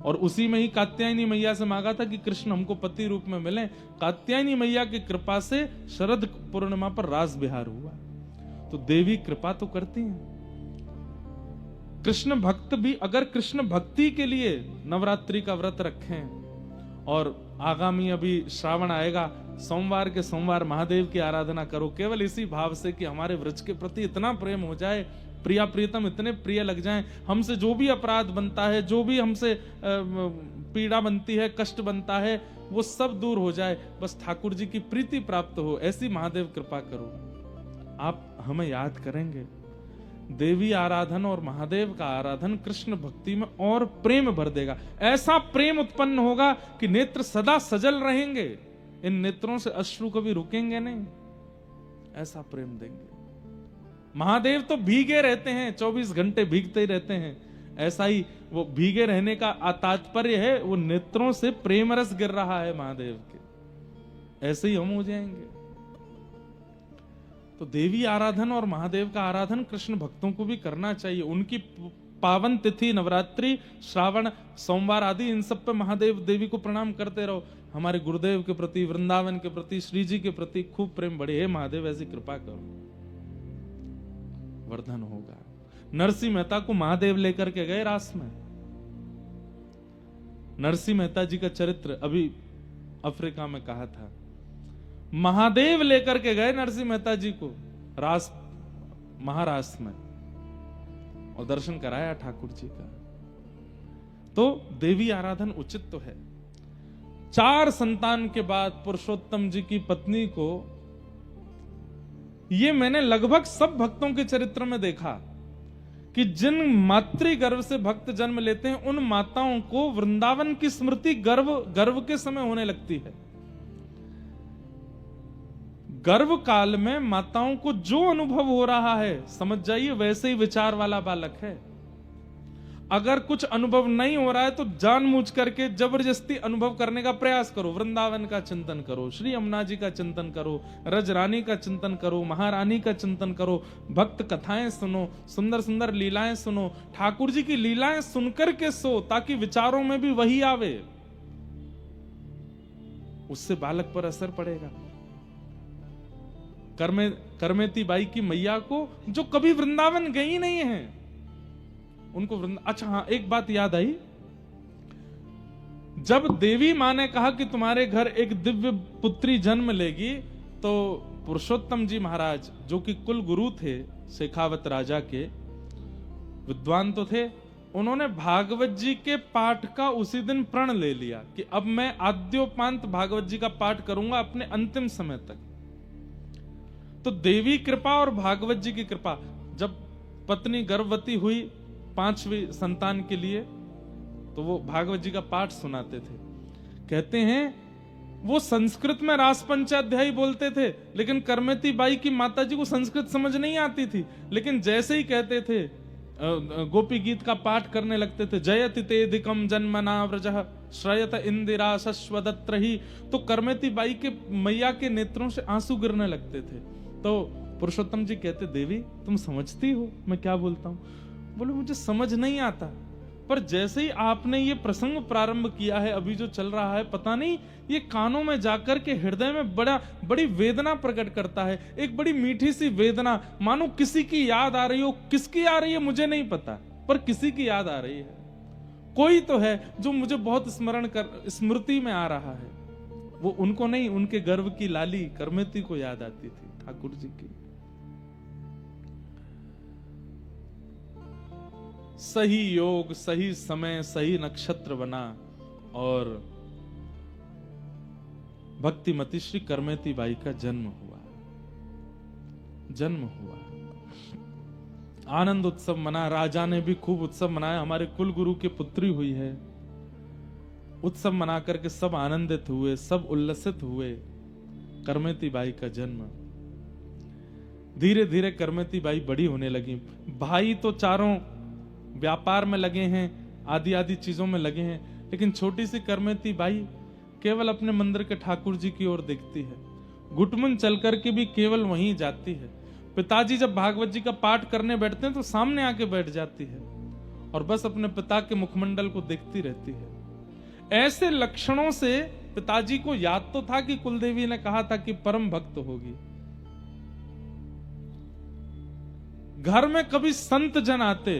और उसी में ही कात्यायनी मैया से मांगा था कि कृष्ण हमको पति रूप में मिले। कात्यायनी मैया की कृपा से शरद पूर्णिमा पर रास बिहार हुआ। तो देवी कृपा तो करती हैं। कृष्ण भक्त भी अगर कृष्ण भक्ति के लिए नवरात्रि का व्रत रखें, और आगामी अभी श्रावण आएगा, सोमवार के सोमवार महादेव की आराधना करो, केवल इसी भाव से कि हमारे व्रज के प्रति इतना प्रेम हो जाए, प्रिया प्रीतम इतने प्रिय लग जाएं, हमसे जो भी अपराध बनता है, जो भी हमसे पीड़ा बनती है, कष्ट बनता है, वो सब दूर हो जाए, बस ठाकुर जी की प्रीति प्राप्त हो, ऐसी महादेव कृपा करो। आप हमें याद करेंगे। देवी आराधन और महादेव का आराधन कृष्ण भक्ति में और प्रेम भर देगा। ऐसा प्रेम उत्पन्न होगा कि नेत्र सदा सजल रहेंगे, इन नेत्रों से अश्रु कभी रुकेंगे नहीं, ऐसा प्रेम देंगे। महादेव तो भीगे रहते हैं, 24 घंटे भीगते ही रहते हैं। ऐसा ही वो भीगे रहने का तात्पर्य है, वो नेत्रों से प्रेम रस गिर रहा है महादेव के, ऐसे ही हम हो जाएंगे। तो देवी आराधन और महादेव का आराधन कृष्ण भक्तों को भी करना चाहिए। उनकी पावन तिथि नवरात्रि, श्रावण, सोमवार आदि, इन सब पे महादेव देवी को प्रणाम करते रहो। हमारे गुरुदेव के प्रति, वृंदावन के प्रति, श्री जी के प्रति खूब प्रेम बढ़े। हे महादेव ऐसी कृपा करो, वर्धन होगा। नरसिंह मेहता को महादेव लेकर के गए रास में। नरसिंह मेहता जी का चरित्र अभी अफ्रीका में कहा था। महादेव लेकर के गए नरसिंह मेहता जी को रास, महारास में, और दर्शन कराया ठाकुर जी का। तो देवी आराधन उचित तो है। 4 संतान के बाद पुरुषोत्तम जी की पत्नी को, ये मैंने लगभग सब भक्तों के चरित्र में देखा कि जिन मातृ गर्भ से भक्त जन्म लेते हैं, उन माताओं को वृंदावन की स्मृति गर्भ के समय होने लगती है। गर्भ काल में माताओं को जो अनुभव हो रहा है, समझ जाइए वैसे ही विचार वाला बालक है। अगर कुछ अनुभव नहीं हो रहा है तो जानबूझ करके जबरदस्ती अनुभव करने का प्रयास करो। वृंदावन का चिंतन करो, श्री यमुना जी का चिंतन करो, रजरानी का चिंतन करो, महारानी का चिंतन करो, भक्त कथाएं सुनो, सुंदर सुंदर लीलाएं सुनो, ठाकुर जी की लीलाएं सुनकर के सो, ताकि विचारों में भी वही आवे, उससे बालक पर असर पड़ेगा। करमेती बाई की मैया को, जो कभी वृंदावन गई नहीं है, उनको अच्छा हाँ, एक बात याद आई। जब देवी माँ ने कहा कि तुम्हारे घर एक दिव्य पुत्री जन्म लेगी, तो पुरुषोत्तम जी महाराज, जो कि कुल गुरु थे शेखावत राजा के, विद्वान तो थे, उन्होंने भागवत जी के पाठ का उसी दिन प्रण ले लिया कि अब मैं आद्योपांत भागवत जी का पाठ करूंगा अपने अंतिम समय तक। तो देवी कृपा और भागवत जी की कृपा, जब पत्नी गर्भवती हुई 5वीं संतान के लिए, तो वो भागवत जी का पाठ सुनाते थे। कहते हैं वो संस्कृत में रास पंचाध्यायी बोलते थे, लेकिन करमेती बाई की माता जी को संस्कृत समझ नहीं आती थी, लेकिन जैसे ही कहते थे गोपी गीत का पाठ करने लगते थे, जयति तेदिकम जन्मना व्रजः श्रयत इंदिरा शश्वदत्रहि, तो करमेती बाई के मैया के नेत्रों से आंसू गिरने लगते थे। तो पुरुषोत्तम जी कहते, देवी तुम समझती हो मैं क्या बोलता हूं? बोले मुझे समझ नहीं आता, पर जैसे ही आपने ये प्रसंग प्रारंभ किया है, अभी जो चल रहा है, पता नहीं ये कानों में जाकर के हृदय में बड़ी वेदना प्रकट करता है, एक बड़ी मीठी सी वेदना, मानो किसी की याद आ रही हो। किसकी आ रही है मुझे नहीं पता, पर किसी की याद आ रही है। कोई तो है जो मुझे बहुत स्मृति में आ रहा है। वो उनको नहीं, उनके गर्भ की लाली करमेती को याद आती थी, ठाकुर जी की। सही योग, सही समय, सही नक्षत्र बना और भक्तिमती श्री करमेती बाई का जन्म हुआ। आनंद उत्सव मना, राजा ने भी खूब उत्सव मनाया, हमारे कुल गुरु की पुत्री हुई है। उत्सव मना करके सब आनंदित हुए, सब उल्लसित हुए। करमेती बाई का जन्म। धीरे धीरे करमेती बाई बड़ी होने लगी। भाई तो चारों व्यापार में लगे हैं, आदि आदि चीजों में लगे हैं, लेकिन छोटी सी करमेती बाई केवल अपने मंदिर के ठाकुर जी की ओर देखती है। घुटमुन चल करके भी केवल वहीं जाती है। पिताजी जब भागवत जी का पाठ करने बैठते हैं तो सामने आके बैठ जाती है और बस अपने पिता के मुखमंडल को देखती रहती है। ऐसे लक्षणों से पिताजी को याद तो था कि कुलदेवी ने कहा था कि परम भक्त होगी। घर में कभी संत जन आते,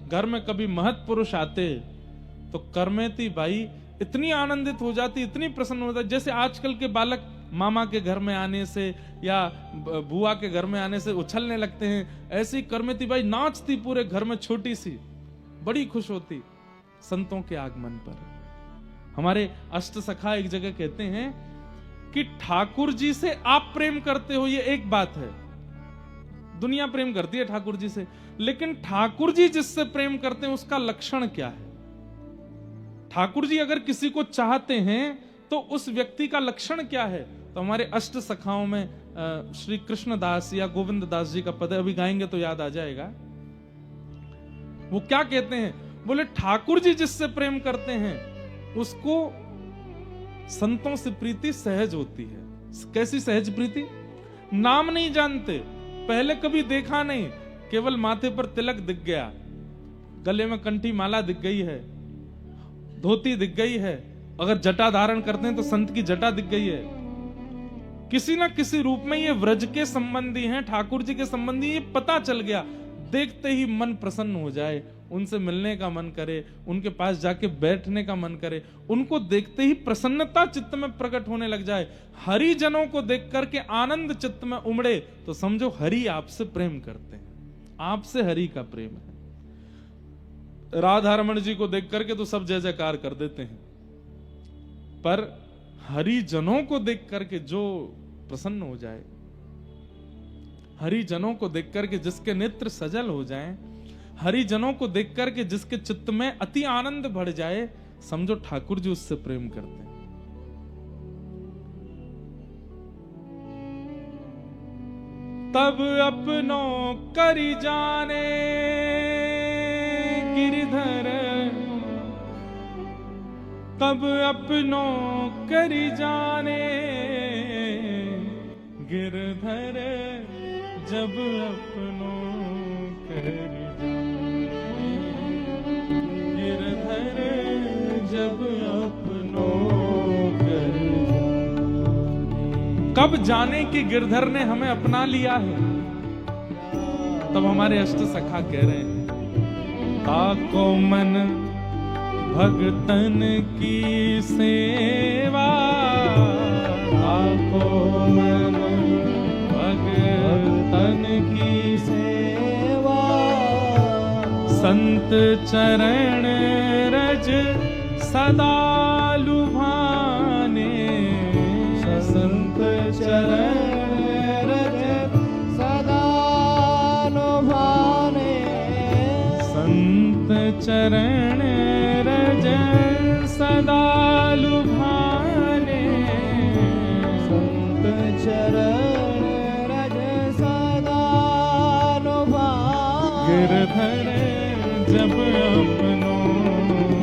घर में कभी महत पुरुष आते, तो करमेती बाई इतनी आनंदित हो जाती, इतनी प्रसन्न हो जाती, जैसे आजकल के बालक मामा के घर में आने से या बुआ के घर में आने से उछलने लगते हैं, ऐसे ही करमेती बाई नाचती पूरे घर में, छोटी सी, बड़ी खुश होती संतों के आगमन पर। हमारे अष्ट सखा एक जगह कहते हैं कि ठाकुर जी से आप प्रेम करते हो, ये एक बात है, दुनिया प्रेम करती है ठाकुर जी से, लेकिन ठाकुर जी जिससे प्रेम करते हैं उसका लक्षण क्या है? ठाकुर जी अगर किसी को चाहते हैं तो उस व्यक्ति का लक्षण क्या है? तो हमारे अष्ट सखाओं में श्री कृष्ण दास या गोविंद दास जी का पद अभी गाएंगे तो याद आ जाएगा। वो क्या कहते हैं? बोले ठाकुर जी जिससे प्रेम करते हैं उसको संतों से प्रीति सहज होती है। कैसी सहज प्रीति? नाम नहीं जानते, पहले कभी देखा नहीं, केवल माथे पर तिलक दिख गया, गले में कंठी माला दिख गई है, धोती दिख गई है, अगर जटा धारण करते हैं तो संत की जटा दिख गई है। किसी ना किसी रूप में ये व्रज के संबंधी हैं, ठाकुर जी के संबंधी, ये पता चल गया। देखते ही मन प्रसन्न हो जाए, उनसे मिलने का मन करे, उनके पास जाके बैठने का मन करे, उनको देखते ही प्रसन्नता चित्त में प्रकट होने लग जाए। हरि जनों को देख करके आनंद चित्त में उमड़े तो समझो हरि आपसे प्रेम करते हैं, आपसे हरि का प्रेम है। राधा रमण जी को देख करके तो सब जय जयकार कर देते हैं, पर हरि जनों को देख करके जो प्रसन्न हो जाए, हरि जनों को देख करके जिसके नेत्र सजल हो जाएं, हरि जनों को देख करके जिसके चित्त में अति आनंद बढ़ जाए, समझो ठाकुर जी उससे प्रेम करते हैं। तब अपनों करि जाने गिरधर, तब अपनों करि जाने गिरधर, जब अपनों करि जाने गिरधर, जब अपनों करि जाने। कब जाने कि गिरधर ने हमें अपना लिया है? तब हमारे अष्ट सखा कह रहे हैं, ताको मन भगतन की सेवा, ताको मन भगतन की सेवा, संत चरण रज सदा लुभाने, संत चरण रज सदा लुभाने, संत चरण रज सदा लुभाने, संत चरण रज सदा लुभाने, गिरधर जब अपनों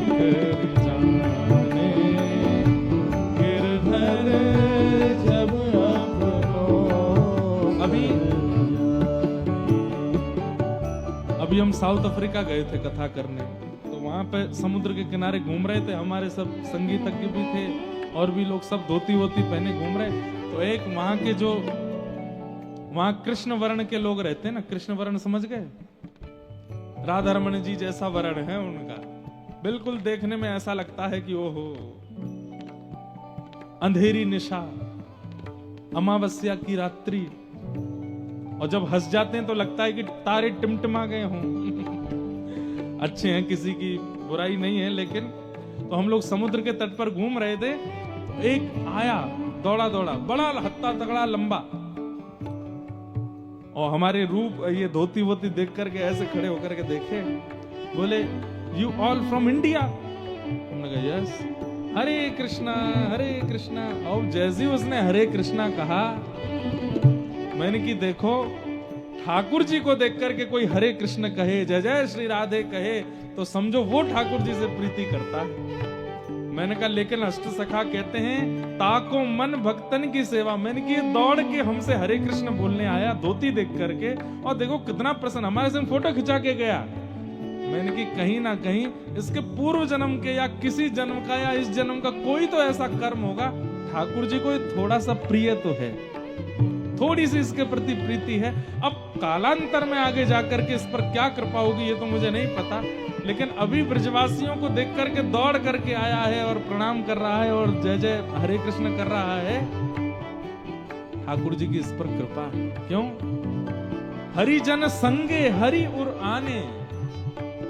कर जाने, गिरधर जब अपनों। अभी हम साउथ अफ्रीका गए थे कथा करने, तो वहां पे समुद्र के किनारे घूम रहे थे, हमारे सब संगीतज्ञ भी थे और भी लोग सब धोती वोती पहने घूम रहे। तो एक वहां के जो वहां कृष्ण वर्ण के लोग रहते हैं ना, कृष्ण वर्ण समझ गए, राधा रमन जी जैसा वर्ण है उनका, बिल्कुल देखने में ऐसा लगता है कि ओहो, अंधेरी निशा, अमावस्या की रात्रि, और जब हंस जाते हैं तो लगता है कि तारे टिमटिमा गए हों। अच्छे हैं, किसी की बुराई नहीं है, लेकिन तो हम लोग समुद्र के तट पर घूम रहे थे, तो एक आया दौड़ा दौड़ा, बड़ा हत्ता तगड़ा लंबा, और हमारे रूप ये धोती वोती देख करके ऐसे खड़े होकर के देखे, बोले यू ऑल फ्रॉम इंडिया? हमने कहा यस, हरे कृष्णा। और जैसे ही उसने हरे कृष्णा कहा, मैंने कि देखो, ठाकुर जी को देख करके कोई हरे कृष्ण कहे, जय जय श्री राधे कहे, तो समझो वो ठाकुर जी से प्रीति करता है। मैंने कहा लेकिन अष्ट सखा कहते हैं ताको मन भक्तन की सेवा। मैंने कि दौड़ के हमसे हरे कृष्ण बोलने आया धोती देख करके, और देखो कितना प्रसन्न, हमारे संग फोटो खिंचा के गया। मैंने कि कहीं ना कहीं इसके पूर्व जन्म के या किसी जन्म का या इस जन्म का कोई तो ऐसा कर्म होगा, ठाकुर जी को थोड़ा सा प्रिय तो है, थोड़ी सी इसके प्रति प्रीति है। अब कालांतर में आगे जाकर के इस पर क्या कृपा होगी ये तो मुझे नहीं पता, लेकिन अभी ब्रजवासियों को देख करके दौड़ करके आया है और प्रणाम कर रहा है और जय जय हरे कृष्ण कर रहा है। ठाकुर जी की इस पर कृपा है। क्यों? हरिजन संगे हरि उर आने,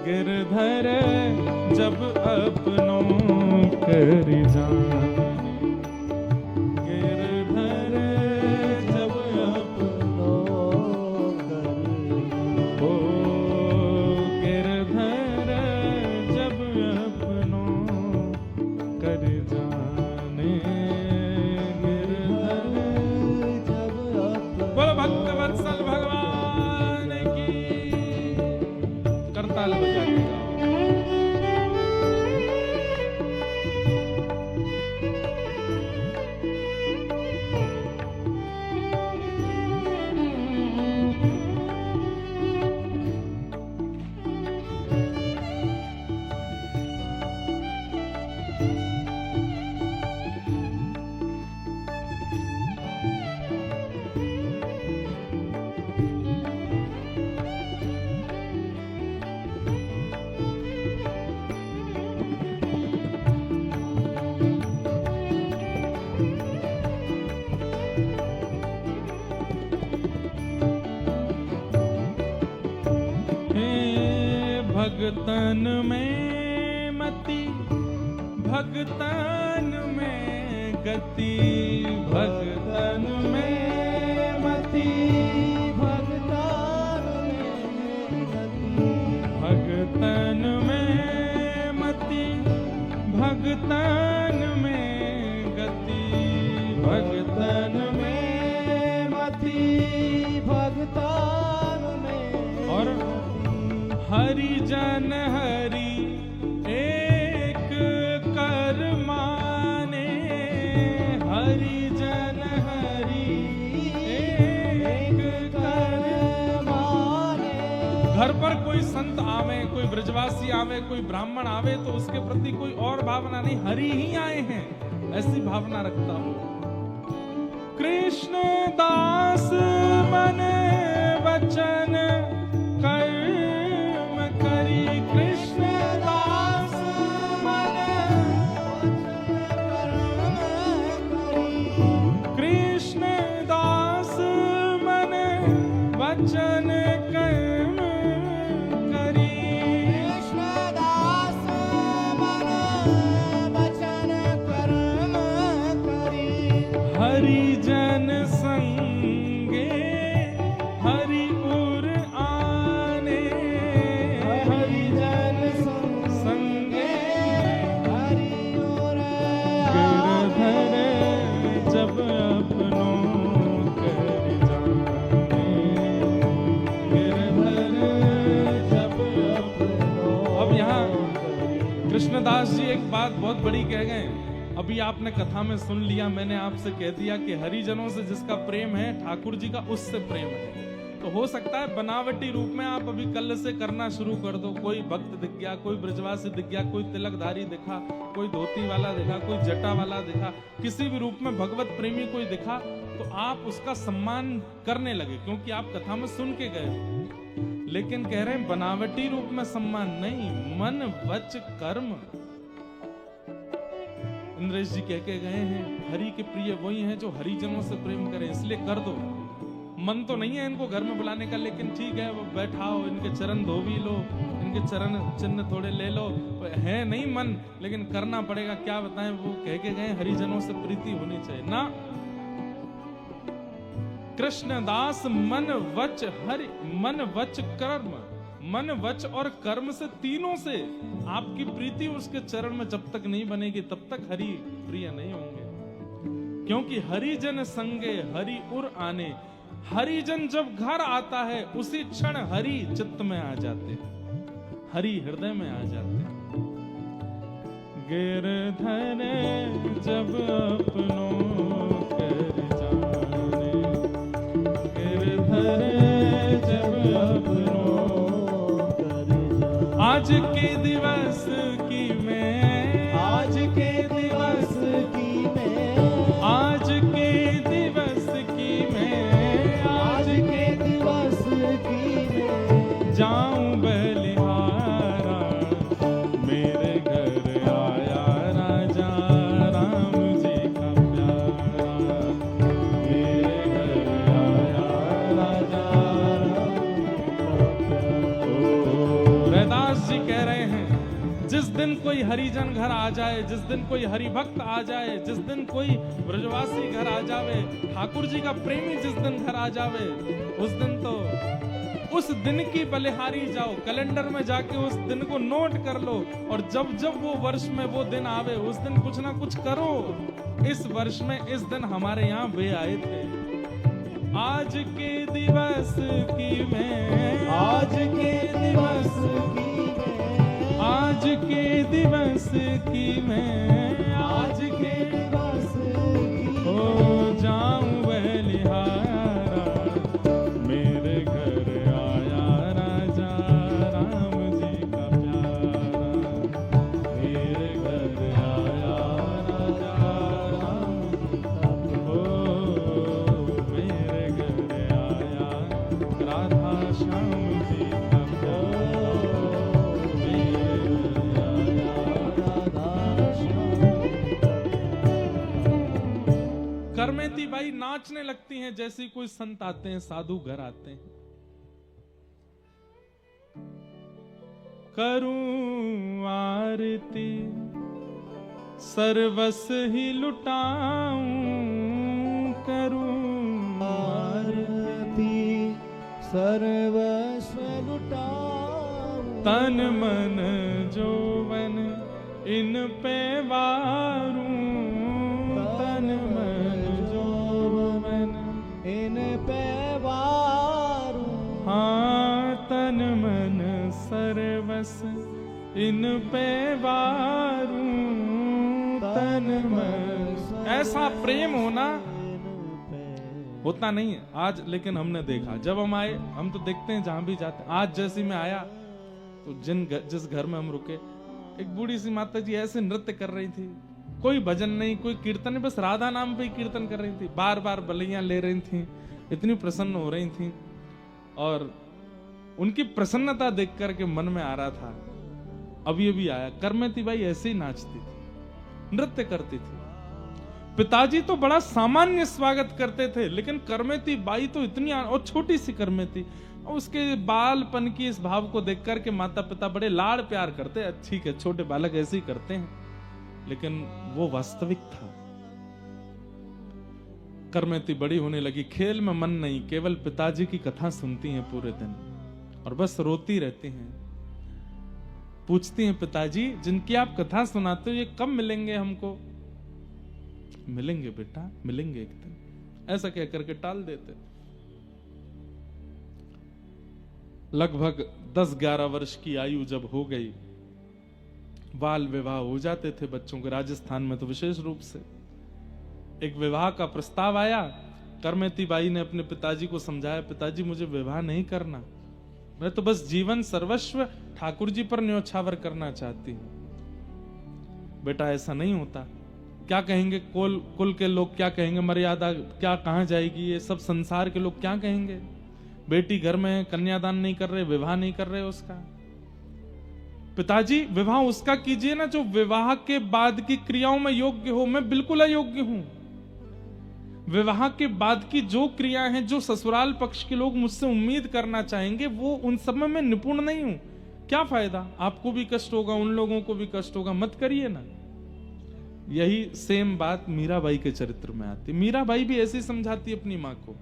गिरधर जब अपनों कर जाने, गिरधर जब अपनों कर, ओ गिरधर जब अपनों कर जाने, गिरधर जब अपनों। बोलो भक्त वत्सल भगवान की। करताल बजा के गाओ। भगतन में मति, भगतन में गति, भगतन में मति, भगतान में गति, भगतन में मति, भगतन में गति, भगतन में मति, भगतान में। और हरिजन हरि एक कर माने, हरिजन हरि एक कर माने। घर पर कोई संत आवे, कोई ब्रजवासी आवे, कोई ब्राह्मण आवे तो उसके प्रति कोई और भावना नहीं, हरि ही आए हैं ऐसी भावना रखता हूं। कृष्ण दास मन वचन कर्म करी, कृष्ण दास मन कृष्ण दास मन वचन कर्म करी, कृष्णदास जी एक बात बहुत बड़ी कह गए। अभी आपने कथा में सुन लिया, मैंने आपसे कह दिया कि हरिजनों से जिसका प्रेम है, ठाकुर जी का उससे प्रेम है। तो हो सकता है बनावटी रूप में आप अभी कल से करना शुरू कर दो। कोई भक्त दिख गया, कोई ब्रजवासी दिख गया, कोई तिलकधारी दिखा, कोई धोती वाला दिखा, कोई जटा वाला दिखा, किसी भी रूप में भगवत प्रेमी कोई दिखा, तो आप उसका सम्मान करने लगे क्योंकि आप कथा में सुन के गए हो। लेकिन कह रहे हैं बनावटी रूप में सम्मान नहीं, मन वच कर्म। इंद्रेश जी कह के गए हैं हरि के प्रिय वही हैं जो हरिजनों से प्रेम करें, इसलिए कर दो। मन तो नहीं है इनको घर में बुलाने का, लेकिन ठीक है वो बैठाओ, इनके चरण धो भी लो, इनके चरण चिन्ह थोड़े ले लो, है नहीं मन, लेकिन करना पड़ेगा। क्या बताएं, वो कह के गए हरिजनों से प्रीति होनी चाहिए ना। कृष्णदास मन वच हरि, मन वच कर्म, मन वच और कर्म से, तीनों से आपकी प्रीति उसके चरण में जब तक नहीं बनेगी तब तक हरि प्रिय नहीं होंगे। क्योंकि हरिजन संगे हरि उर आने, हरिजन जब घर आता है उसी क्षण हरि चित्त में आ जाते, हरि हृदय में आ जाते। गिरधर जब अपनों कर जाने, गिरधर जब अपनों कर जाने। आज के दिवस की मैं, आज के दिवस की मैं, आज के दिवस की मैं, आज के दिवस की मैं, जाऊं बलिहारा, मेरे घर आया राजा राम जी का प्यारा, मेरे घर आया राजा राम जी का प्यारा। रैदास जी कह रहे हैं जिस दिन कोई हरिजन घर आ जाए, जिस दिन कोई हरिभक्त आ जाए, जिस दिन कोई ब्रजवासी घर आ जावे, ठाकुर जी का प्रेमी जिस दिन घर आ जावे, उस दिन तो उस दिन की बलिहारी जाओ, कैलेंडर में जाके उस दिन को नोट कर लो, और जब जब वो वर्ष में वो दिन आवे उस दिन कुछ ना कुछ करो। इस वर्ष में इस दिन हमारे यहाँ वे आए थे। आज के दिवस की मैं, आज के दिवस की मैं, आज के दिवस की मैं, आज के दिवस की हो जाऊं बलिहारा, मेरे घर आया राजा राम जी का प्यारा, मेरे घर आया राजा राम जी का प्यारा, मेरे घर आया राधा श्याम जी का प्यारा, मेरे घर आया राधा श्याम। करमेती बाई नाचने लगती हैं जैसे कोई संत आते हैं, साधु घर आते हैं। करूं आरती सर्वस ही लुटाऊं, करूं आरती सर्वस्व लुटाऊं, तन मन जोवन इन पे वारूं, तन मन जोवन इन पे वारूं, हाँ तन मन सर्वस इन पे वारूं, तन मन। ऐसा प्रेम होना होता नहीं है आज, लेकिन हमने देखा जब हम आए, हम तो देखते हैं जहां भी जाते हैं। आज जैसे मैं आया तो जिस घर में हम रुके, एक बूढ़ी सी माता जी ऐसे नृत्य कर रही थी, कोई भजन नहीं, कोई कीर्तन नहीं, बस राधा नाम पे ही कीर्तन कर रही थी, बार बार बलियां ले रही थी, इतनी प्रसन्न हो रही थी। और उनकी प्रसन्नता देख करके मन में आ रहा था, अभी अभी आया, करमेती बाई ऐसे ही नाचती थी, नृत्य करती थी। पिताजी तो बड़ा सामान्य स्वागत करते थे, लेकिन करमेती बाई तो इतनी, और छोटी सी करमेती, उसके बालपन की इस भाव को देख करके माता पिता बड़े लाड़ प्यार करते हैं। ठीक है, छोटे बालक ऐसे ही करते हैं, लेकिन वो वास्तविक था। करमेती बड़ी होने लगी, खेल में मन नहीं, केवल पिताजी की कथा सुनती हैं पूरे दिन और बस रोती रहती हैं। पूछती हैं, पिताजी जिनकी आप कथा सुनाते हो ये कब मिलेंगे हमको? मिलेंगे बेटा, मिलेंगे एक दिन, ऐसा कह करके टाल देते। लगभग 10-11 वर्ष की आयु जब हो गई, बाल विवाह हो जाते थे बच्चों के, राजस्थान में तो विशेष रूप से। एक विवाह का प्रस्ताव आया, करमेती बाई ने अपने पिताजी को समझाया, पिताजी मुझे विवाह नहीं करना, मैं तो बस जीवन सर्वस्व ठाकुर जी पर न्योछावर करना चाहती हूं। बेटा ऐसा नहीं होता, क्या कहेंगे कुल के लोग, क्या कहेंगे, मर्यादा क्या कहां जाएगी, ये सब संसार के लोग क्या कहेंगे, बेटी घर में है, कन्यादान नहीं कर रहे, विवाह नहीं कर रहे उसका। पिताजी विवाह उसका कीजिए ना जो विवाह के बाद की क्रियाओं में योग्य हो, मैं बिल्कुल अयोग्य हूं। विवाह के बाद की जो क्रियाएं हैं, जो ससुराल पक्ष के लोग मुझसे उम्मीद करना चाहेंगे, वो उन सब में मैं निपुण नहीं हूं। क्या फायदा, आपको भी कष्ट होगा, उन लोगों को भी कष्ट होगा, मत करिए ना। यही सेम बात मीराबाई के चरित्र में आती। मीराबाई भी ऐसे समझाती अपनी मां को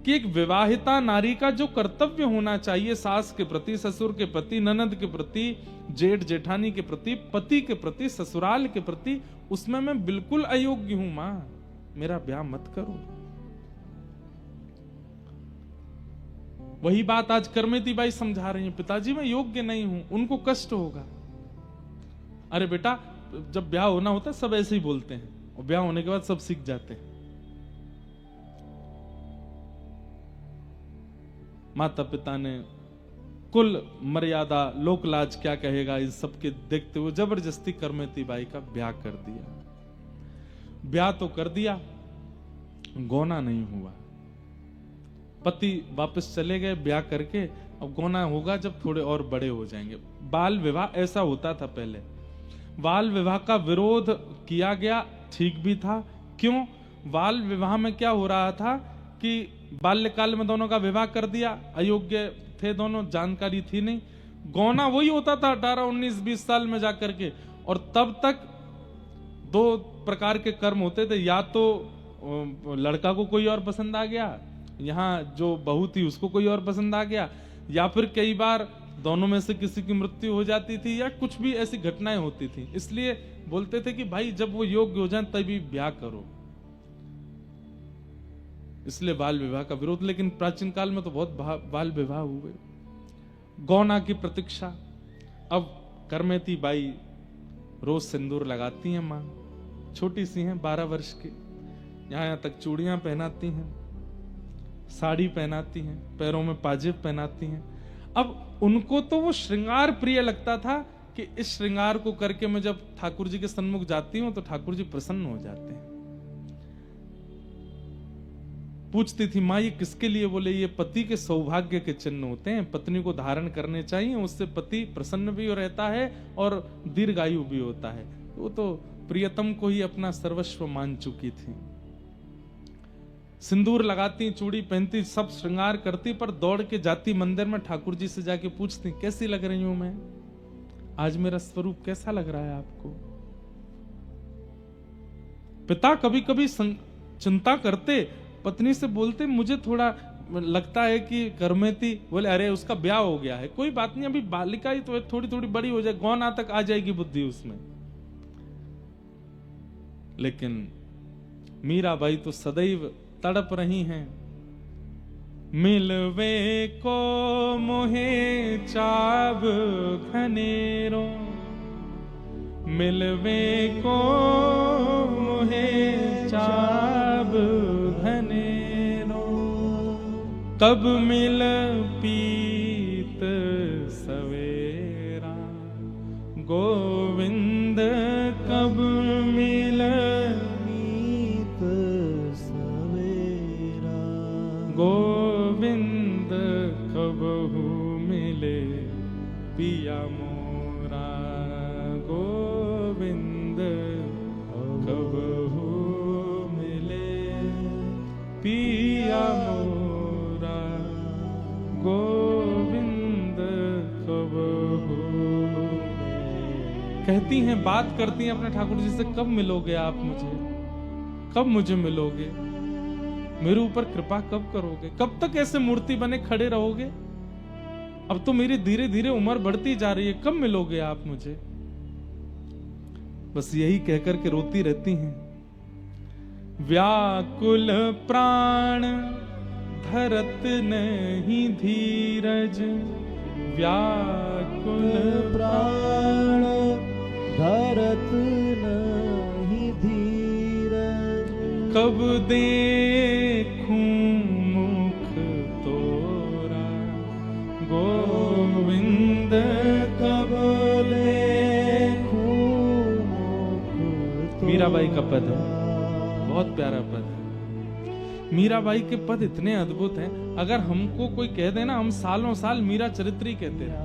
कि एक विवाहिता नारी का जो कर्तव्य होना चाहिए, सास के प्रति, ससुर के प्रति, ननद के प्रति, जेठ जेठानी के प्रति, पति के प्रति, ससुराल के प्रति, उसमें मैं बिल्कुल अयोग्य हूं मां, मेरा ब्याह मत करो। वही बात आज करमेती बाई समझा रही है, पिताजी मैं योग्य नहीं हूं, उनको कष्ट होगा। अरे बेटा, जब ब्याह होना होता है सब ऐसे ही बोलते हैं, और ब्याह होने के बाद सब सीख जाते हैं। माता पिता ने कुल मर्यादा, लोक लाज क्या कहेगा, इस सब के देखते हुए जबरदस्ती करमेती बाई का ब्याह कर दिया। ब्याह तो कर दिया, गौना नहीं हुआ। पति वापस चले गए ब्याह करके, अब गौना होगा जब थोड़े और बड़े हो जाएंगे। बाल विवाह ऐसा होता था पहले, बाल विवाह का विरोध किया गया, ठीक भी था। क्यों? बाल विवाह में क्या हो रहा था कि बाल्यकाल में दोनों का विवाह कर दिया, अयोग्य थे दोनों, जानकारी थी नहीं। गौना वही होता था 18, 19, 20 साल में जाकर के, और तब तक दो प्रकार के कर्म होते थे, या तो लड़का को कोई और पसंद आ गया, यहाँ जो बहू थी उसको कोई और पसंद आ गया, या फिर कई बार दोनों में से किसी की मृत्यु हो जाती थी, या कुछ भी ऐसी घटनाएं होती थी। इसलिए बोलते थे कि भाई जब वो योग्य हो जाए तभी ब्याह करो, इसलिए बाल विवाह का विरोध। लेकिन प्राचीन काल में तो बहुत बाल विवाह हुए। गौना की प्रतीक्षा, अब करमेती बाई रोज सिंदूर लगाती हैं मां, छोटी सी हैं 12 वर्ष की, यहां तक चूड़ियां पहनाती हैं, साड़ी पहनाती हैं, पैरों में पाजेब पहनाती हैं। अब उनको तो वो श्रृंगार प्रिय लगता था कि इस श्रृंगार को करके मैं जब ठाकुर जी के सन्मुख जाती हूं तो ठाकुर जी प्रसन्न हो जाते हैं। पूछती थी माँ ये किसके लिए? बोले ये पति के सौभाग्य के चिन्ह होते हैं, पत्नी को धारण करने चाहिए, उससे पति प्रसन्न भी रहता है और दीर्घायु भी होता है। वो तो प्रियतम को ही अपना सर्वस्व मान चुकी थी। सिंदूर लगाती, चूड़ी पहनती, सब श्रृंगार करती, पर दौड़ के जाती मंदिर में, ठाकुर जी से जाके पूछती कैसी लग रही हूं मैं, आज मेरा स्वरूप कैसा लग रहा है आपको? पिता कभी कभी चिंता करते, पत्नी से बोलते मुझे थोड़ा लगता है कि करमेती, बोले अरे उसका ब्याह हो गया है, कोई बात नहीं, अभी बालिका ही तो थोड़ी थोड़ी बड़ी हो जाए, गौना तक आ जाएगी बुद्धि उसमें। लेकिन मीराबाई तो सदैव तड़प रही हैं, मिलवे को मोहे चाव घनेरो, मिलवे को मोहे चाव घनेरो, कब मिल पीत सवेरा, गोविंद कब मिल पीत सवेरा, गोविंद कबहू मिले पिया मोरा, गोविंद कबहू मिले पिया मोरा, गोविंद कबहू। कहती हैं, बात करती हैं अपने ठाकुर जी से, कब मिलोगे आप मुझे, कब मुझे मिलोगे, मेरे ऊपर कृपा कब करोगे, कब तक ऐसे मूर्ति बने खड़े रहोगे? अब तो मेरी धीरे धीरे उम्र बढ़ती जा रही है, कब मिलोगे आप मुझे? बस यही कहकर के रोती रहती हैं। व्याकुल प्राण धरत नहीं धीरज, व्याकुल प्राण कब देखूं मुख तोरा, गोविंद कब देखूं मुख तोरा। मीराबाई का पद है, बहुत प्यारा पद है। मीराबाई के पद इतने अद्भुत हैं, अगर हमको कोई कह देना हम सालों साल मीरा चरित्र ही कहते हैं,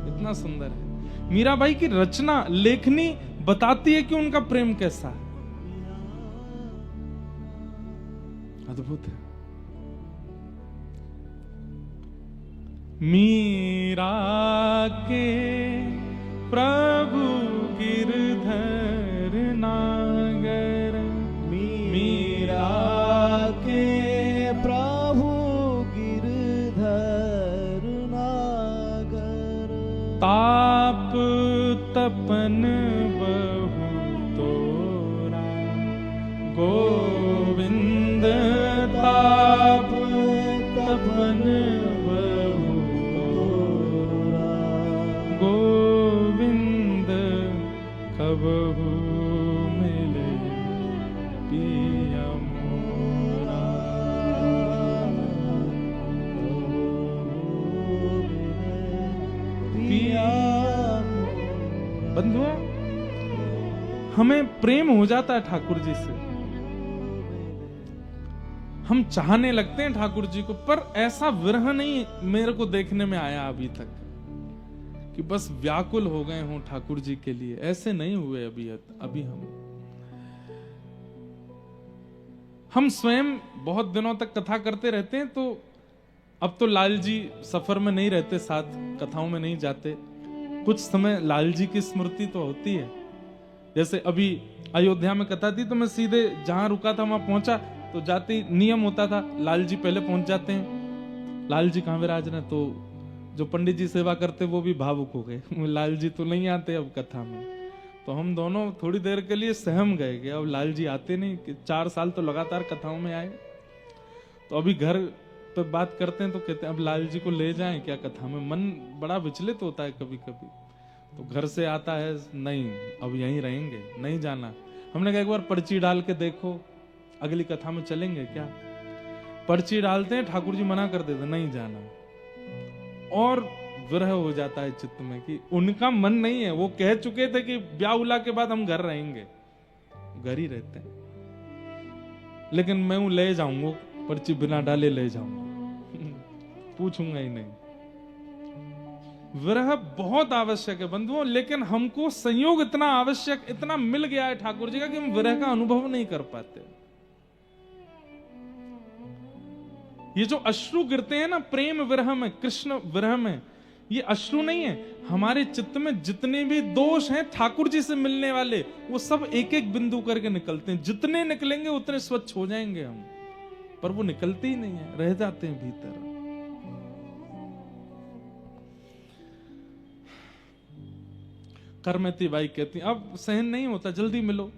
इतना सुंदर है। मीराबाई की रचना लेखनी बताती है कि उनका प्रेम कैसा है, अद्भुत है। मीरा के प्रभु गिरधर नागर, मीरा के प्रभु गिरधर नागर, ताप तपन बहु तोरा, गोविंद ताप तपन बहु तोरा, गोविंद कबहु मिले पिया मोरा। पिया बंधुओं, हमें प्रेम हो जाता है ठाकुर जी से, हम चाहने लगते हैं ठाकुर जी को, पर ऐसा विरह नहीं मेरे को देखने में आया अभी तक कि बस व्याकुल हो गए हों ठाकुर जी के लिए। ऐसे नहीं हुए अभी हम स्वयं बहुत दिनों तक कथा करते रहते हैं, तो अब तो लाल जी सफर में नहीं रहते, साथ कथाओं में नहीं जाते। कुछ समय लाल जी की स्मृति तो होती है। जैसे अभी अयोध्या में कथा थी, तो मैं सीधे जहां रुका था वहां पहुंचा, तो जाते ही नियम होता था लाल जी पहले पहुंच जाते हैं। लाल जी कहाँ विराज रहे, तो जो पंडित जी सेवा करते वो भी भावुक हो गए, लाल जी तो नहीं आते अब कथा में। तो हम दोनों थोड़ी देर के लिए सहम गए कि अब लाल जी आते नहीं, कि 4 साल तो लगातार कथाओं में आए। तो अभी घर पे बात करते हैं तो कहते हैं अब लाल जी को ले जाएं क्या कथा में। मन बड़ा विचलित होता है कभी कभी। तो घर से आता है, नहीं अब यहीं रहेंगे, नहीं जाना। हमने कहा एक बार पर्ची डाल के देखो, अगली कथा में चलेंगे क्या। पर्ची डालते हैं, ठाकुर जी मना कर देते, नहीं जाना। और विरह हो जाता है चित्त में कि उनका मन नहीं है। वो कह चुके थे कि ब्याह उला के बाद हम घर रहेंगे, घर ही रहते हैं। लेकिन मैं हूं ले जाऊंगा, पर्ची बिना डाले ले जाऊंगा, पूछूंगा ही नहीं। विरह बहुत आवश्यक है बंधुओं, लेकिन हमको संयोग इतना आवश्यक, इतना मिल गया है ठाकुर जी का कि हम विरह का अनुभव नहीं कर पाते। ये जो अश्रु गिरते हैं ना प्रेम विरह में, कृष्ण विरह में, ये अश्रु नहीं है। हमारे चित्त में जितने भी दोष हैं ठाकुर जी से मिलने वाले, वो सब एक एक बिंदु करके निकलते हैं। जितने निकलेंगे उतने स्वच्छ हो जाएंगे हम, पर वो निकलते ही नहीं है, रह जाते हैं भीतर। करमती बाई कहती अब सहन नहीं होता, जल्दी मिलो।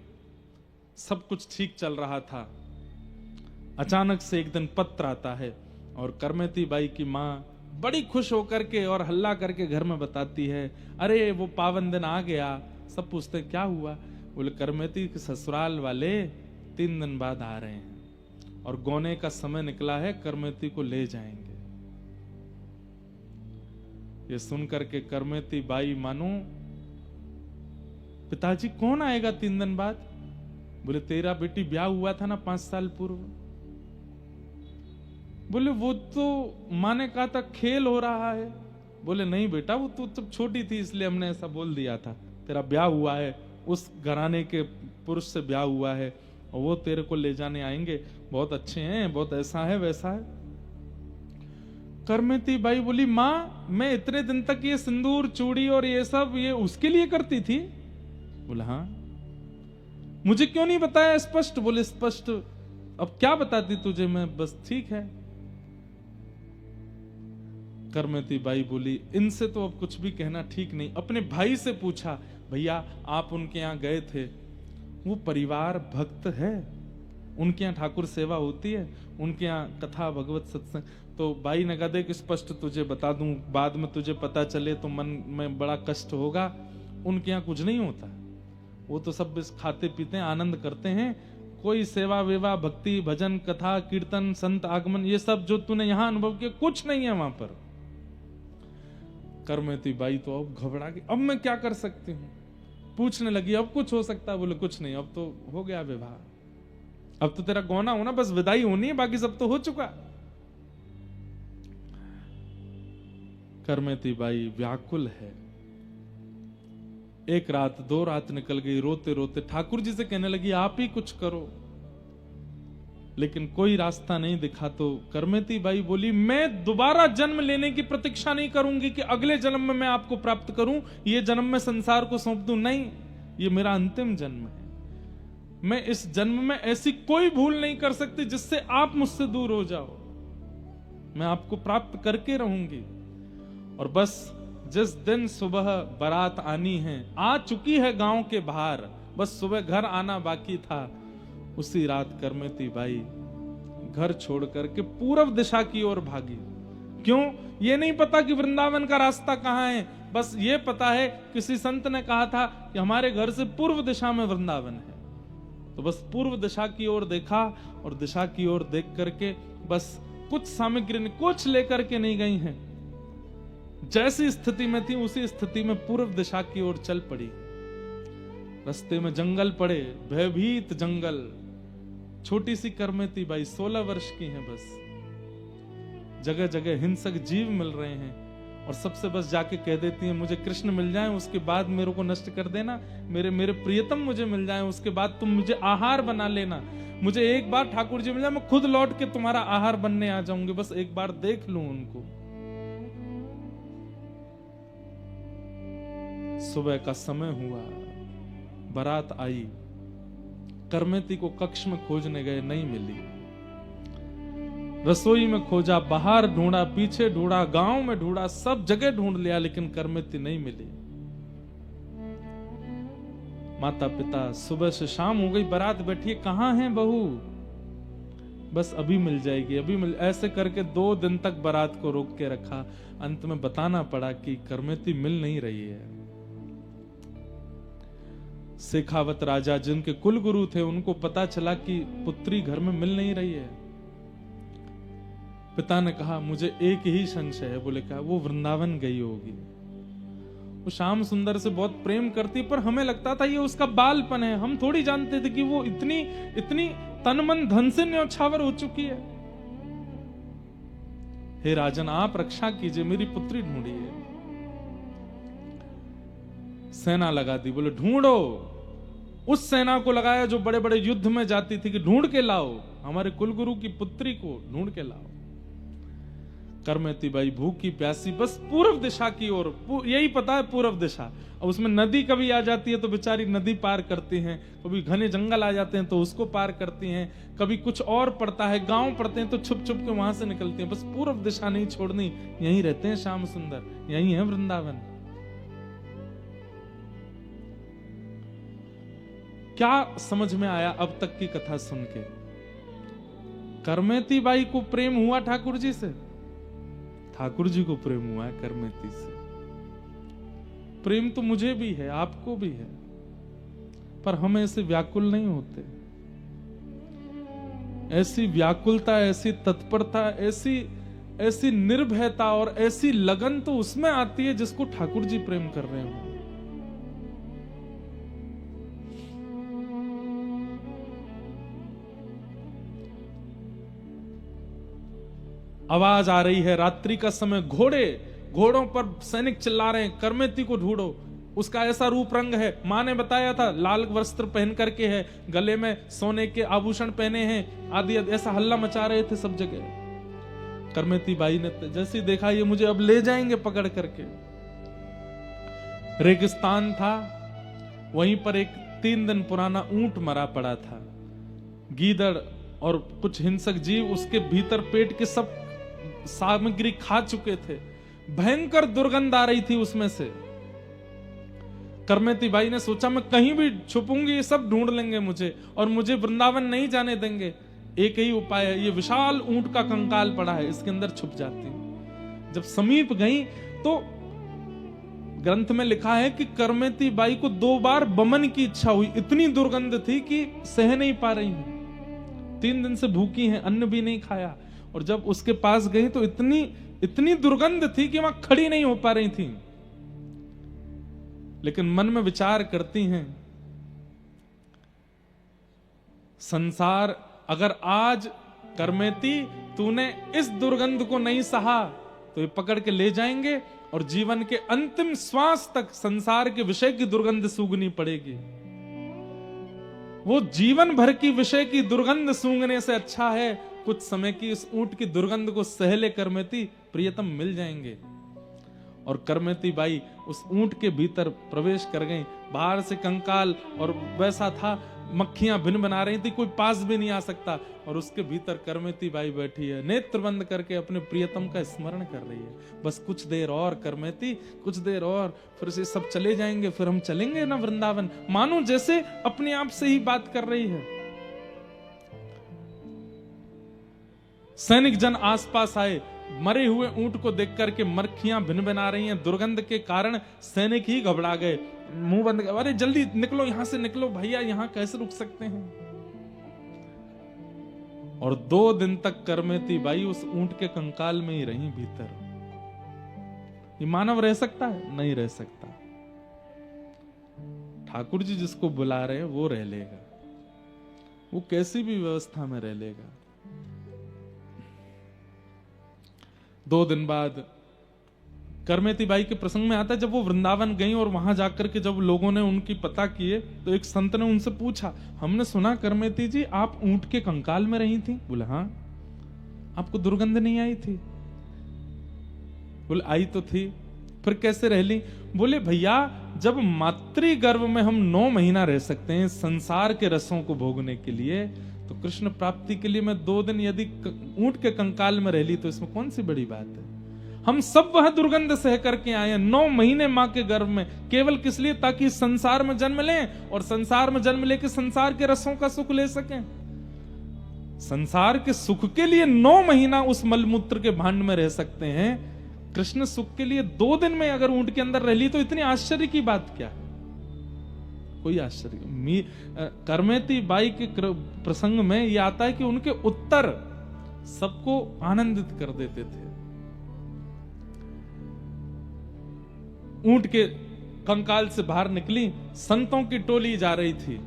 सब कुछ ठीक चल रहा था, अचानक से एक दिन पत्र आता है और करमती बाई की माँ बड़ी खुश होकर के और हल्ला करके घर में बताती है, अरे वो पावन दिन आ गया। सब पूछते क्या हुआ। बोले करमती के ससुराल वाले 3 दिन बाद आ रहे हैं और गौने का समय निकला है, करमती को ले जाएंगे। ये सुन करके करमती बाई मानो, पिताजी कौन आएगा 3 दिन बाद। बोले तेरा बेटी ब्याह हुआ था ना 5 साल पूर्व। बोले वो तो माँ ने कहा था खेल हो रहा है। बोले नहीं बेटा, वो तो तब छोटी थी इसलिए हमने ऐसा बोल दिया था। तेरा ब्याह हुआ है, उस घराने के पुरुष से ब्याह हुआ है और वो तेरे को ले जाने आएंगे, बहुत अच्छे हैं, बहुत ऐसा है वैसा है। करमती बाई बोली माँ मैं इतने दिन तक ये सिंदूर चूड़ी और ये सब ये उसके लिए करती थी। बोला हाँ, मुझे क्यों नहीं बताया स्पष्ट। बोले स्पष्ट अब क्या बताती तुझे मैं, बस ठीक है। करमती बाई बोली इनसे तो अब कुछ भी कहना ठीक नहीं। अपने भाई से पूछा, भैया आप उनके यहाँ गए थे, वो परिवार भक्त है, उनके यहाँ ठाकुर सेवा होती है, उनके यहाँ कथा भगवत सत्संग। तो बाई ने कहा देख स्पष्ट तुझे बता दूं, बाद में तुझे पता चले तो मन में बड़ा कष्ट होगा। उनके यहाँ कुछ नहीं होता, वो तो सब बस खाते पीते हैं, आनंद करते हैं, कोई सेवा वेवा भक्ति भजन कथा कीर्तन संत आगमन ये सब जो तूने यहां अनुभव किया कुछ नहीं है वहां पर। करमेती बाई तो अब घबरा गई, अब मैं क्या कर सकती हूँ। पूछने लगी अब कुछ हो सकता है? बोले कुछ नहीं, अब तो हो गया विवाह, अब तो तेरा गौना होना, बस विदाई होनी है, बाकी सब तो हो चुका। करमेती बाई व्याकुल है। एक रात दो रात निकल गई, रोते रोते ठाकुर जी से कहने लगी आप ही कुछ करो, लेकिन कोई रास्ता नहीं दिखा। तो करमेती बाई बोली मैं दोबारा जन्म लेने की प्रतीक्षा नहीं करूंगी कि अगले जन्म में मैं आपको प्राप्त करूं, ये जन्म में संसार को सौंप दूं, नहीं, ये मेरा अंतिम जन्म है। मैं इस जन्म में ऐसी कोई भूल नहीं कर सकती जिससे आप मुझसे दूर हो जाओ, मैं आपको प्राप्त करके रहूंगी। और बस जिस दिन सुबह बारात आनी है, आ चुकी है गांव के बाहर, बस सुबह घर आना बाकी था, उसी रात करमेती बाई घर छोड़ करके पूर्व दिशा की ओर भागी। क्यों? ये नहीं पता कि वृंदावन का रास्ता कहां है, बस ये पता है किसी संत ने कहा था कि हमारे घर से पूर्व दिशा में वृंदावन है। तो बस पूर्व दिशा की ओर देखा और दिशा की ओर देख करके बस कुछ सामग्री कुछ लेकर के नहीं गई हैं, जैसी स्थिति में थी उसी स्थिति में पूर्व दिशा की ओर चल पड़ी। रास्ते में जंगल पड़े, भयभीत जंगल। छोटी सी करमेती बाई 16 वर्ष की हैं, बस जगह जगह हिंसक जीव मिल रहे हैं और सबसे बस जाके कह देती हैं मुझे कृष्ण मिल जाए उसके बाद मेरे को नष्ट कर देना, मेरे प्रियतम मुझे मिल जाए उसके बाद तुम मुझे आहार बना लेना, मुझे एक बार ठाकुर जी मिल जाए मैं खुद लौट के तुम्हारा आहार बनने आ जाऊंगी, बस एक बार देख लूं उनको। सुबह का समय हुआ, बारात आई, करमेती को कक्ष में खोजने गए, नहीं मिली। रसोई में खोजा, बाहर ढूंढा, पीछे ढूंढा, गांव में ढूंढा, सब जगह ढूंढ लिया, लेकिन करमेती नहीं मिली। माता पिता, सुबह से शाम हो गई, बारात बैठी है, कहां है बहू? बस अभी मिल जाएगी, अभी मिल, ऐसे करके 2 दिन तक बारात को रोक के रखा। अंत में बताना पड़ा कि करमेती मिल नहीं रही है। शेखावत राजा जिनके कुल गुरु थे उनको पता चला कि पुत्री घर में मिल नहीं रही है। पिता ने कहा मुझे एक ही संशय है। बोले क्या? वो वृंदावन गई होगी। वो श्याम सुंदर से बहुत प्रेम करती, पर हमें लगता था ये उसका बालपन है, हम थोड़ी जानते थे कि वो इतनी तन मन धन से न्यौछावर हो चुकी है। हे राजन आप रक्षा कीजिए, मेरी पुत्री ढूंढी है। सेना लगा दी, बोले ढूंढो। उस सेना को लगाया जो बड़े बड़े युद्ध में जाती थी कि ढूंढ के लाओ, हमारे कुलगुरु की पुत्री को ढूंढ के लाओ। करमेती बाई भूखी प्यासी बस पूर्व दिशा की ओर, यही पता है पूर्व दिशा। अब उसमें नदी कभी आ जाती है तो बेचारी नदी पार करती हैं, कभी घने जंगल आ जाते हैं तो उसको पार करती हैं, कभी कुछ और पड़ता है, गांव पड़ते हैं तो छुप छुप के वहां से निकलती हैं। बस पूर्व दिशा नहीं छोड़नी, यहीं रहते हैं श्याम सुंदर, यहीं है वृंदावन। क्या समझ में आया अब तक की कथा सुन के? करमेती बाई को प्रेम हुआ ठाकुर जी से, ठाकुर जी को प्रेम हुआ है करमेती से। प्रेम तो मुझे भी है, आपको भी है, पर हम ऐसे व्याकुल नहीं होते। ऐसी व्याकुलता, ऐसी तत्परता, ऐसी निर्भयता और ऐसी लगन तो उसमें आती है जिसको ठाकुर जी प्रेम कर रहे हो। आवाज आ रही है, रात्रि का समय, घोड़ों पर सैनिक चिल्ला रहे हैं, करमेती को ढूंढो। उसका ऐसा रूप रंग है, मां ने बताया था, लाल वस्त्र पहन करके है, गले में सोने के आभूषण पहने हैं, आदि ऐसा हल्ला मचा रहे थे सब जगह। करमेती बाई ने जैसे ही देखा ये मुझे अब ले जाएंगे पकड़ करके। रेगिस्तान था, वहीं पर एक 3 दिन पुराना ऊंट मरा पड़ा था। गीदड़ और कुछ हिंसक जीव उसके भीतर पेट के सब सामग्री खा चुके थे। भयंकर दुर्गंध आ रही थी उसमें से। करमेती बाई ने सोचा मैं कहीं भी छुपूंगी, ये सब ढूंढ लेंगे मुझे और मुझे वृंदावन नहीं जाने देंगे। एक ही उपाय है, ये विशाल ऊंट का कंकाल पड़ा है, इसके अंदर छुप जाती हूं। जब समीप गई तो ग्रंथ में लिखा है कि करमेती बाई को 2 बार बमन की इच्छा हुई, इतनी दुर्गंध थी कि सह नहीं पा रही हूं। 3 दिन से भूखी हैं, अन्न भी नहीं खाया। और जब उसके पास गई तो इतनी दुर्गंध थी कि वहां खड़ी नहीं हो पा रही थी। लेकिन मन में विचार करती हैं, संसार, अगर आज कर्मेती तूने इस दुर्गंध को नहीं सहा तो ये पकड़ के ले जाएंगे और जीवन के अंतिम श्वास तक संसार के विषय की दुर्गंध सूंघनी पड़ेगी। वो जीवन भर की विषय की दुर्गंध सूंघने से अच्छा है कुछ समय की इस ऊंट की दुर्गंध को सहले कर्मेती प्रियतम मिल जाएंगे। और कर्मेती बाई उस ऊंट के भीतर प्रवेश कर गई। बाहर से कंकाल और वैसा था, मक्खियां भिन बना रही थी, कोई पास भी नहीं आ सकता। और उसके भीतर कर्मेती बाई बैठी है, नेत्र बंद करके अपने प्रियतम का स्मरण कर रही है। बस कुछ देर और कर्मेती, कुछ देर और, फिर से सब चले जाएंगे, फिर हम चलेंगे ना वृंदावन। मानो जैसे अपने आप से ही बात कर रही है। सैनिक जन आसपास आए, मरे हुए ऊंट को देख करके मक्खियां भिन बना रही हैं। दुर्गंध के कारण सैनिक ही घबरा गए, मुंह बंद कर, अरे जल्दी निकलो, यहां से निकलो भैया, यहां कैसे रुक सकते हैं। और 2 दिन तक कर्मेती बाई उस ऊंट के कंकाल में ही रही भीतर। ये मानव रह सकता है? नहीं रह सकता। ठाकुर जी जिसको बुला रहे हैं वो रह लेगा, वो कैसी भी व्यवस्था में रह लेगा। 2 दिन बाद कर्मेती बाई के प्रसंग में आता है, जब वो वृंदावन गई और वहां जाकर के जब लोगों ने उनकी पता किए तो एक संत ने उनसे पूछा, हमने सुना कर्मेती जी आप ऊंट के कंकाल में रही थी। बोले हाँ। आपको दुर्गंध नहीं आई थी? बोले आई तो थी। फिर कैसे रह ली? बोले भैया जब मातृ गर्भ में हम 9 महीना रह सकते हैं संसार के रसों को भोगने के लिए, तो कृष्ण प्राप्ति के लिए मैं 2 दिन यदि ऊंट के कंकाल में रह ली तो इसमें कौन सी बड़ी बात है। हम सब वह दुर्गंध सह करके आए हैं 9 महीने मां के गर्भ में, केवल किस लिए? ताकि संसार में जन्म लें और संसार में जन्म लेके संसार के रसों का सुख ले सकें। संसार के सुख के लिए 9 महीना उस मलमूत्र के भांड में रह सकते हैं, कृष्ण सुख के लिए 2 दिन में अगर ऊंट के अंदर रह ली तो इतनी आश्चर्य की बात क्या है? कोई आश्चर्य। कर्मेती बाई के प्रसंग में यह आता है कि उनके उत्तर सबको आनंदित कर देते थे। ऊंट के कंकाल से बाहर निकली, संतों की टोली जा रही थी।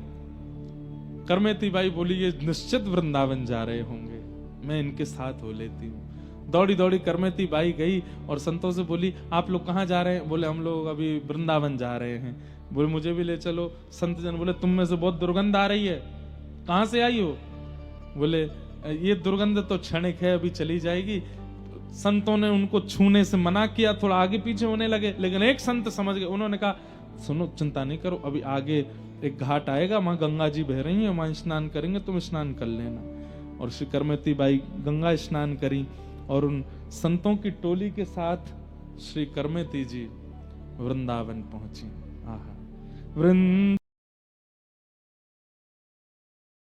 कर्मेती बाई बोली ये निश्चित वृंदावन जा रहे होंगे, मैं इनके साथ हो लेती हूँ। दौड़ी दौड़ी कर्मेती बाई गई और संतों से बोली आप लोग कहाँ जा रहे हैं? बोले हम लोग अभी वृंदावन जा रहे हैं। बोले मुझे भी ले चलो। संत जन बोले तुम में से बहुत दुर्गंध आ रही है, कहां से आई हो? बोले ये दुर्गंध तो क्षणिक है, अभी चली जाएगी। संतों ने उनको छूने से मना किया, थोड़ा आगे पीछे होने लगे, लेकिन एक संत समझ गए। उन्होंने कहा सुनो चिंता नहीं करो, अभी आगे एक घाट आएगा, वहां गंगा जी बह रही है, वहां स्नान करेंगे, तुम स्नान कर लेना। और श्री कर्मेती बाई गंगा स्नान करी और उन संतों की टोली के साथ श्री कर्मेती जी वृंदावन पहुंची। आहा वृंद